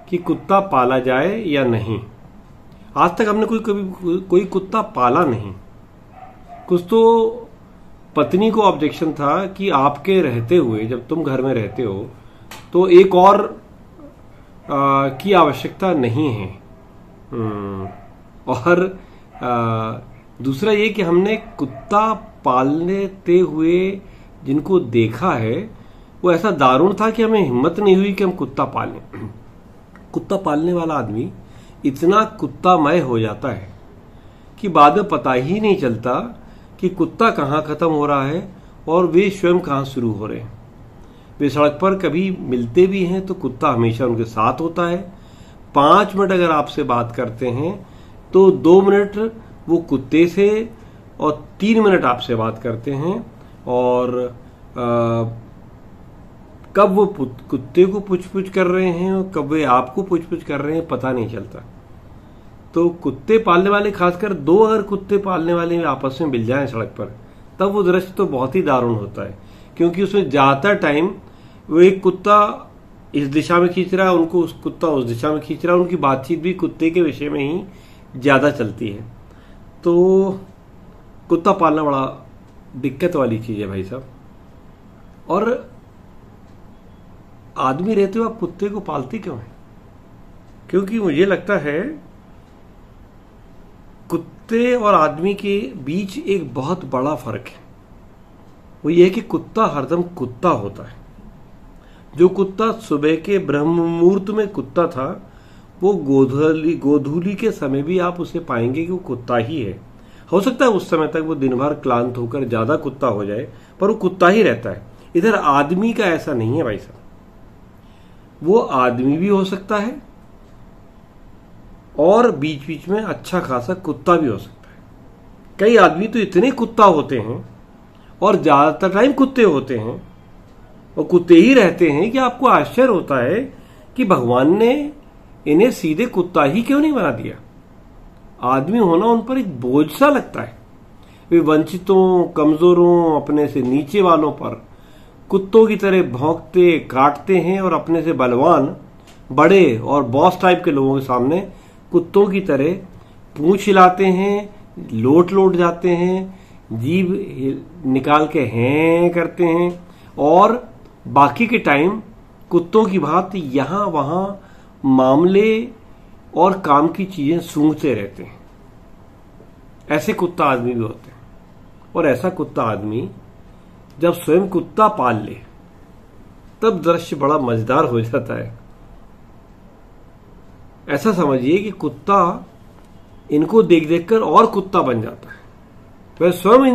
कि कुत्ता पाला जाए या नहीं। आज तक हमने कभी कोई कुत्ता पाला नहीं। कुछ तो पत्नी को ऑब्जेक्शन था कि आपके रहते हुए, जब तुम घर में रहते हो तो एक और की आवश्यकता नहीं है। और दूसरा ये कि हमने कुत्ता पालते हुए जिनको देखा है वो ऐसा दारुण था कि हमें हिम्मत नहीं हुई कि हम कुत्ता पालें। कुत्ता पालने वाला आदमी इतना कुत्तामय हो जाता है कि बाद में पता ही नहीं चलता कि कुत्ता कहाँ खत्म हो रहा है और वे स्वयं कहाँ शुरू हो रहे हैं। वे सड़क पर कभी मिलते भी हैं तो कुत्ता हमेशा उनके साथ होता है। 5 मिनट अगर आपसे बात करते हैं तो 2 मिनट वो कुत्ते से और 3 मिनट आपसे बात करते हैं, और कब वो कुत्ते को पुछ-पुछ कर रहे हैं और कब वे आपको पुछ-पुछ कर रहे हैं पता नहीं चलता। तो कुत्ते पालने वाले, खासकर 2 अगर कुत्ते पालने वाले आपस में मिल जाएं सड़क पर, तब वो दृश्य तो बहुत ही दारुण होता है, क्योंकि उसमें ज्यादा टाइम वो एक कुत्ता इस दिशा में खींच रहा है, उनको उस कुत्ता उस दिशा में खींच रहा है, उनकी बातचीत भी कुत्ते के विषय में ही ज्यादा चलती है। तो कुत्ता पालना बड़ा दिक्कत वाली चीज है भाई साहब। और आदमी रहते हुए आप कुत्ते को पालते क्यों हैं? क्योंकि मुझे लगता है कुत्ते और आदमी के बीच एक बहुत बड़ा फर्क है। वो ये है कि कुत्ता हरदम कुत्ता होता है। जो कुत्ता सुबह के ब्रह्म मुहूर्त में कुत्ता था, वो गोधूली के समय भी आप उसे पाएंगे कि वो कुत्ता ही है। हो सकता है उस समय तक वो दिन भर क्लांत होकर ज्यादा कुत्ता हो जाए, पर वो कुत्ता ही रहता है। इधर आदमी का ऐसा नहीं है भाई साहब। वो आदमी भी हो सकता है और बीच बीच में अच्छा खासा कुत्ता भी हो सकता है। कई आदमी तो इतने कुत्ता होते हैं और ज्यादातर टाइम कुत्ते होते हैं और कुत्ते ही रहते हैं कि आपको आश्चर्य होता है कि भगवान ने इन्हें सीधे कुत्ता ही क्यों नहीं बना दिया। आदमी होना उन पर एक बोझ सा लगता है। वे वंचितों, कमजोरों, अपने से नीचे वालों पर कुत्तों की तरह भौंकते, काटते हैं और अपने से बलवान, बड़े और बॉस टाइप के लोगों के सामने कुत्तों की तरह पूंछ हिलाते हैं, लोट जाते हैं, जीभ निकाल के हैं करते हैं, और बाकी के टाइम कुत्तों की भांति यहां वहां मामले और काम की चीजें सूंघते रहते हैं। ऐसे कुत्ता आदमी भी होते हैं। और ऐसा कुत्ता आदमी जब स्वयं कुत्ता पाल ले तब दृश्य बड़ा मजेदार हो जाता है। ऐसा समझिए कि कुत्ता इनको देख देखकर और कुत्ता बन जाता है। वह स्वयं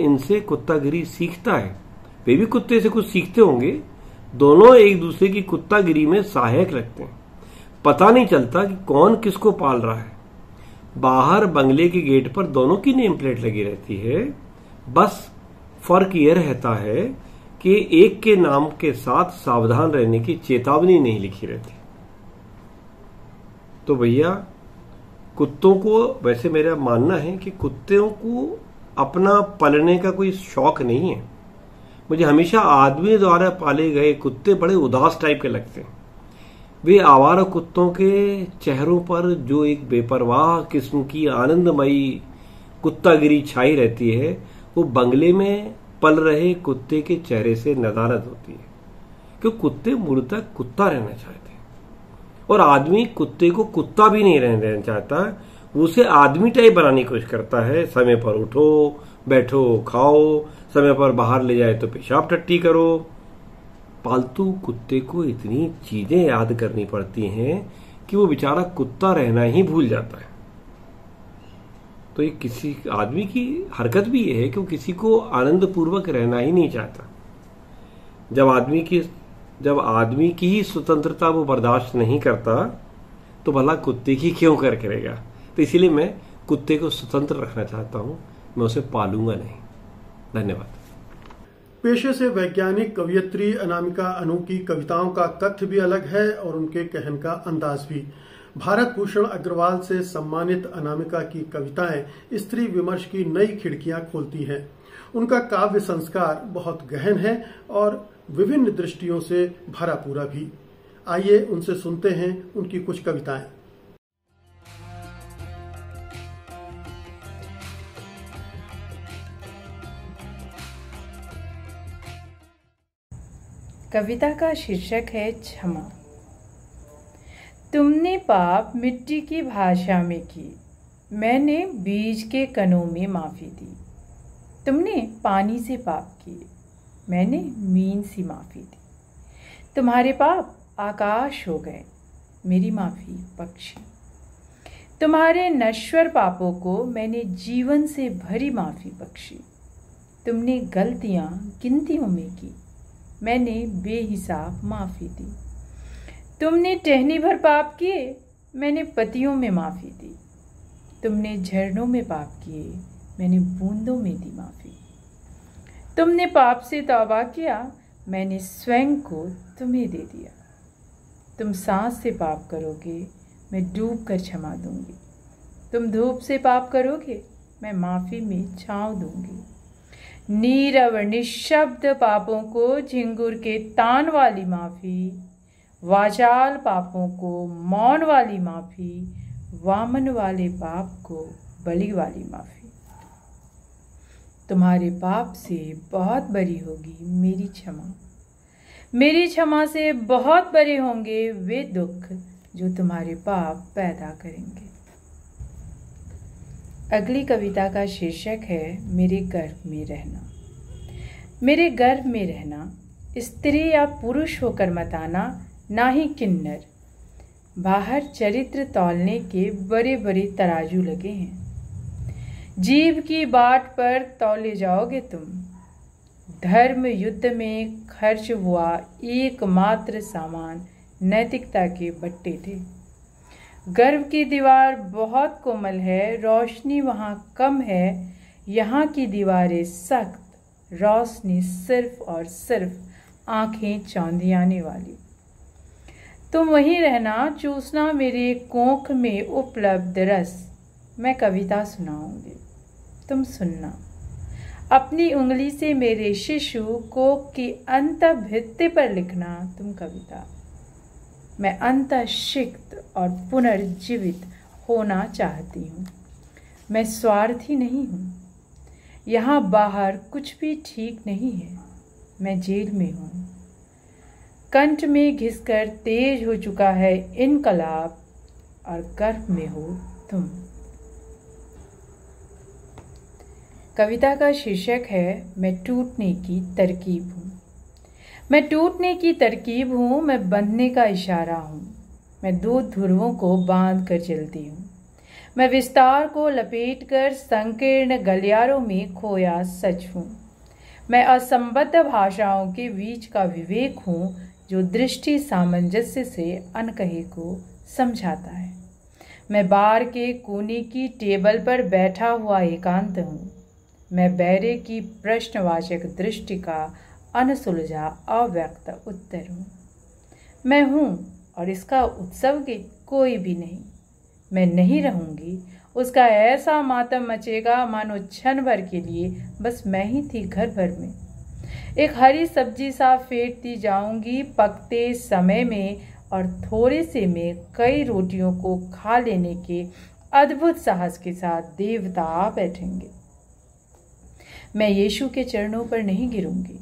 इनसे कुत्तागिरी सीखता है। वे भी कुत्ते से कुछ सीखते होंगे। दोनों एक दूसरे की कुत्तागिरी में सहायक लगते हैं। पता नहीं चलता कि कौन किसको पाल रहा है। बाहर बंगले के गेट पर दोनों की नेम प्लेट लगी रहती है। बस फर्क यह रहता है कि एक के नाम के साथ सावधान रहने की चेतावनी नहीं लिखी रहती। तो भैया, कुत्तों को, वैसे मेरा मानना है कि कुत्तों को अपना पालने का कोई शौक नहीं है। मुझे हमेशा आदमी द्वारा पाले गए कुत्ते बड़े उदास टाइप के लगते हैं। वे आवारा कुत्तों के चेहरों पर जो एक बेपरवाह किस्म की आनंदमयी कुत्तागिरी छाई रहती है, वो बंगले में पल रहे कुत्ते के चेहरे से नदारद होती है। क्योंकि कुत्ते मूलतः कुत्ता रहना चाहते हैं और आदमी कुत्ते को कुत्ता भी नहीं रहने देना चाहता। वो उसे आदमी टाइप बनाने की कोशिश करता है। समय पर उठो, बैठो, खाओ, समय पर बाहर ले जाए तो पेशाब टट्टी करो। पालतू कुत्ते को इतनी चीजें याद करनी पड़ती हैं कि वो बेचारा कुत्ता रहना ही भूल जाता है। तो ये किसी आदमी की हरकत भी ये है कि वो किसी को आनंद पूर्वक रहना ही नहीं चाहता। जब आदमी की ही स्वतंत्रता वो बर्दाश्त नहीं करता तो भला कुत्ते की क्यों कर करेगा। तो इसीलिए मैं कुत्ते को स्वतंत्र रखना चाहता हूं, मैं उसे पालूंगा नहीं। धन्यवाद। पेशे से वैज्ञानिक कवयित्री अनामिका अनु की कविताओं का तथ्य भी अलग है और उनके कहन का अंदाज भी। भारत भूषण अग्रवाल से सम्मानित अनामिका की कविताएं स्त्री विमर्श की नई खिड़कियां खोलती हैं। उनका काव्य संस्कार बहुत गहन है और विभिन्न दृष्टियों से भरा पूरा भी। आइए उनसे सुनते हैं उनकी कुछ कविताएं। कविता का शीर्षक है क्षमा। तुमने पाप मिट्टी की भाषा में की, मैंने बीज के कणों में माफ़ी दी। तुमने पानी से पाप किए, मैंने मीन सी माफ़ी दी। तुम्हारे पाप आकाश हो गए, मेरी माफ़ी पक्षी। तुम्हारे नश्वर पापों को मैंने जीवन से भरी माफ़ी बख्शी। तुमने गलतियाँ गिनतियों में की, मैंने बेहिसाब माफ़ी दी। तुमने टहनी भर पाप किए, मैंने पतियों में माफ़ी दी। तुमने झरनों में पाप किए, मैंने बूंदों में दी माफ़ी। तुमने पाप से तौबा किया, मैंने स्वयं को तुम्हें दे दिया। तुम सांस से पाप करोगे, मैं डूब कर क्षमा दूंगी। तुम धूप से पाप करोगे, मैं माफ़ी में छाँव दूंगी। नीरव निशब्द पापों को झिंगुर के तान वाली माफ़ी, वाचाल पापों को मौन वाली माफ़ी, वामन वाले पाप को बलि वाली माफ़ी। तुम्हारे पाप से बहुत बड़ी होगी मेरी क्षमा, मेरी क्षमा से बहुत बड़े होंगे वे दुख जो तुम्हारे पाप पैदा करेंगे। अगली कविता का शीर्षक है मेरे गर्भ में रहना। मेरे गर्भ में रहना, स्त्री या पुरुष होकर मत आना, ना ही किन्नर। बाहर चरित्र तौलने के बड़े बड़े तराजू लगे हैं, जीभ की बाट पर तौले जाओगे तुम। धर्म युद्ध में खर्च हुआ एकमात्र सामान नैतिकता के बट्टे थे। गर्भ की दीवार बहुत कोमल है, रोशनी वहाँ कम है। यहाँ की दीवारें सख्त, रोशनी सिर्फ और सिर्फ आंखें चौंधियाने वाली। तुम वहीं रहना, चूसना मेरे कोख में उपलब्ध रस। मैं कविता सुनाऊंगी, तुम सुनना। अपनी उंगली से मेरे शिशु कोख की अंत भित्ति पर लिखना तुम कविता। मैं अंतःशिक्त और पुनर्जीवित होना चाहती हूँ। मैं स्वार्थी नहीं हूँ। यहाँ बाहर कुछ भी ठीक नहीं है। मैं जेल में हूँ। कंठ में घिसकर तेज हो चुका है इनकलाब, और गर्भ में हो तुम। कविता का शीर्षक है मैं टूटने की तरकीब हूँ। मैं टूटने की तरकीब हूँ, मैं बंधने का इशारा हूँ। मैं दो ध्रुवों को बांध कर चलती हूँ। मैं विस्तार को लपेटकर संकीर्ण गलियारों में खोया सच हूँ। मैं असंबद्ध भाषाओं के बीच का विवेक हूँ, जो दृष्टि सामंजस्य से अनकहे को समझाता है। मैं बार के कोने की टेबल पर बैठा हुआ एकांत हूँ। मैं बैरे की प्रश्नवाचक दृष्टि का अनसुलझा अव्यक्त उत्तर हूँ। मैं हूँ और इसका उत्सव के कोई भी नहीं। मैं नहीं रहूँगी, उसका ऐसा मातम मचेगा मानो क्षण भर के लिए बस मैं ही थी घर भर में। एक हरी सब्जी सा फेंटती जाऊंगी पकते समय में, और थोड़े से में कई रोटियों को खा लेने के अद्भुत साहस के साथ देवता आ बैठेंगे। मैं यीशु के चरणों पर नहीं गिरूंगी,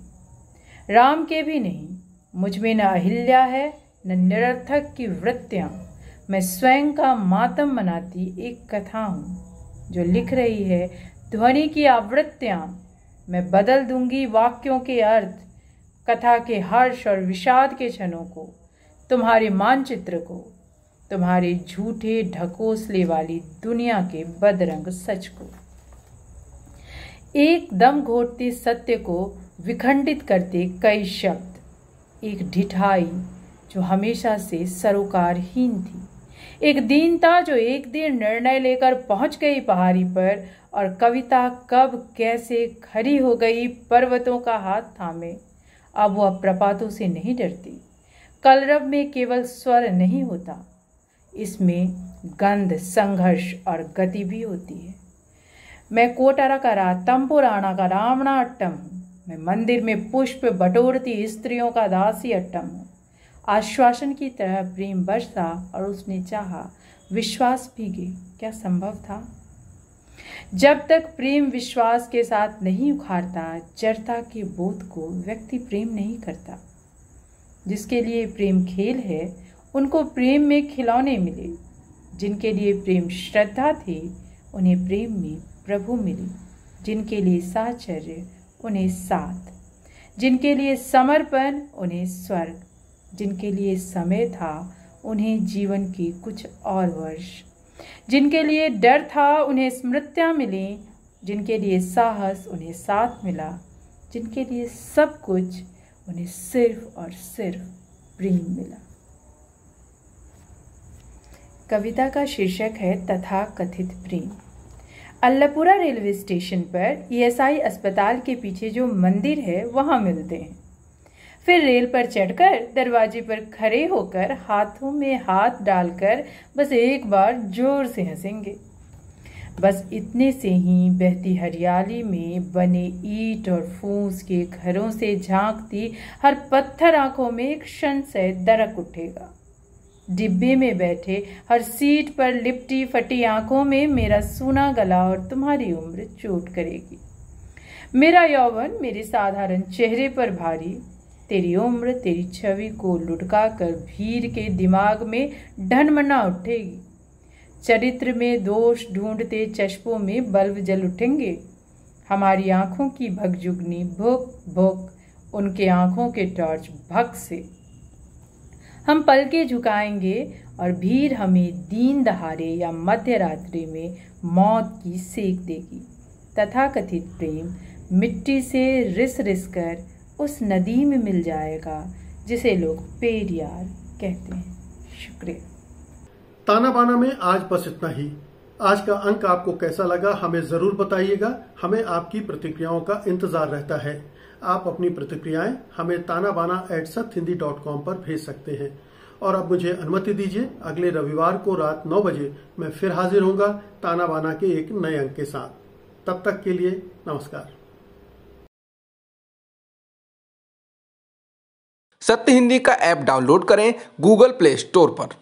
राम के भी नहीं। मुझ में न अहिल्या है न निरर्थक की वृत्तियाँ। मैं स्वयं का मातम मनाती एक कथा हूँ जो लिख रही है ध्वनि की आवृत्तियाँ। मैं बदल दूंगी वाक्यों के अर्थ, कथा के हर्ष और विषाद के क्षणों को, तुम्हारे मानचित्र को, तुम्हारे झूठे ढकोसले वाली दुनिया के बदरंग सच को। एक दम घोटते सत्य को विखंडित करते कई शब्द, एक ढिठाई जो हमेशा से सरोकारहीन थी, एक दीनता जो एक दिन निर्णय लेकर पहुंच गई पहाड़ी पर, और कविता कब कैसे खड़ी हो गई पर्वतों का हाथ थामे। अब वह प्रपातों से नहीं डरती। कलरव में केवल स्वर नहीं होता, इसमें गंध, संघर्ष और गति भी होती है। मैं कोटरकरा तंपुराना का रावणा अट्टम हूँ। मैं मंदिर में पुष्प बटोरती स्त्रियों का दासी अट्टम हूँ। आश्वासन की तरह प्रेम बरसा और उसने चाहा, विश्वास भीगे। क्या संभव था? जब तक प्रेम विश्वास के साथ नहीं उखाड़ता, जड़ता के बोध को व्यक्ति प्रेम नहीं करता। जिसके लिए प्रेम खेल है, उनको प्रेम में खिलौने मिले। जिनके लिए प्रेम श्रद्धा थी, उन्हें प्रेम में प्रभु मिली। जिनके लिए साहचर्य, उन्हें साथ। जिनके लिए समर्पण, उन्हें स्वर्ग। जिनके लिए समय था, उन्हें जीवन के कुछ और वर्ष। जिनके लिए डर था, उन्हें स्मृतियाँ मिली। जिनके लिए साहस, उन्हें साथ मिला। जिनके लिए सब कुछ, उन्हें सिर्फ और सिर्फ प्रेम मिला। कविता का शीर्षक है तथाकथित प्रेम। अल्लापुरा रेलवे स्टेशन पर ईएसआई अस्पताल के पीछे जो मंदिर है, वहाँ मिलते हैं। फिर रेल पर चढ़कर दरवाजे पर खड़े होकर हाथों में हाथ डालकर बस एक बार जोर से हंसेंगे। बस इतने से ही बहती हरियाली में बने ईंट और फूस के घरों से झांकती हर पत्थर आंखों में एक क्षण से दरक उठेगा। डिब्बे में बैठे हर सीट पर लिपटी फटी आंखों में मेरा सूना गला और तुम्हारी उम्र चोट करेगी। मेरा यौवन मेरे साधारण चेहरे पर भारी, तेरी उम्र तेरी छवि को लुढ़का कर भीड़ के दिमाग में ढनमना उठेगी। चरित्र में दोष ढूंढते चश्मों में बल्ब जल उठेंगे। हमारी आंखों की भगजुगनी भुक भुक, उनके आंखों के टॉर्च भक से। हम पलकें झुकाएंगे और भीड़ हमें दीन दहाड़े या मध्य रात्रि में मौत की सेक देगी। तथाकथित प्रेम मिट्टी से रिस रिस कर उस नदी में मिल जाएगा जिसे लोग पेरियार कहते हैं। शुक्रिया। ताना बाना में आज बस इतना ही। आज का अंक आपको कैसा लगा हमें जरूर बताइएगा। हमें आपकी प्रतिक्रियाओं का इंतजार रहता है। आप अपनी प्रतिक्रियाएं हमें tanabana@sathindi.com पर भेज सकते हैं। और अब मुझे अनुमति दीजिए, अगले रविवार को रात 9 बजे मैं फिर हाजिर होऊंगा ताना बाना के एक नए अंक के साथ। तब तक के लिए नमस्कार। सत्य हिंदी का ऐप डाउनलोड करें गूगल प्ले स्टोर पर।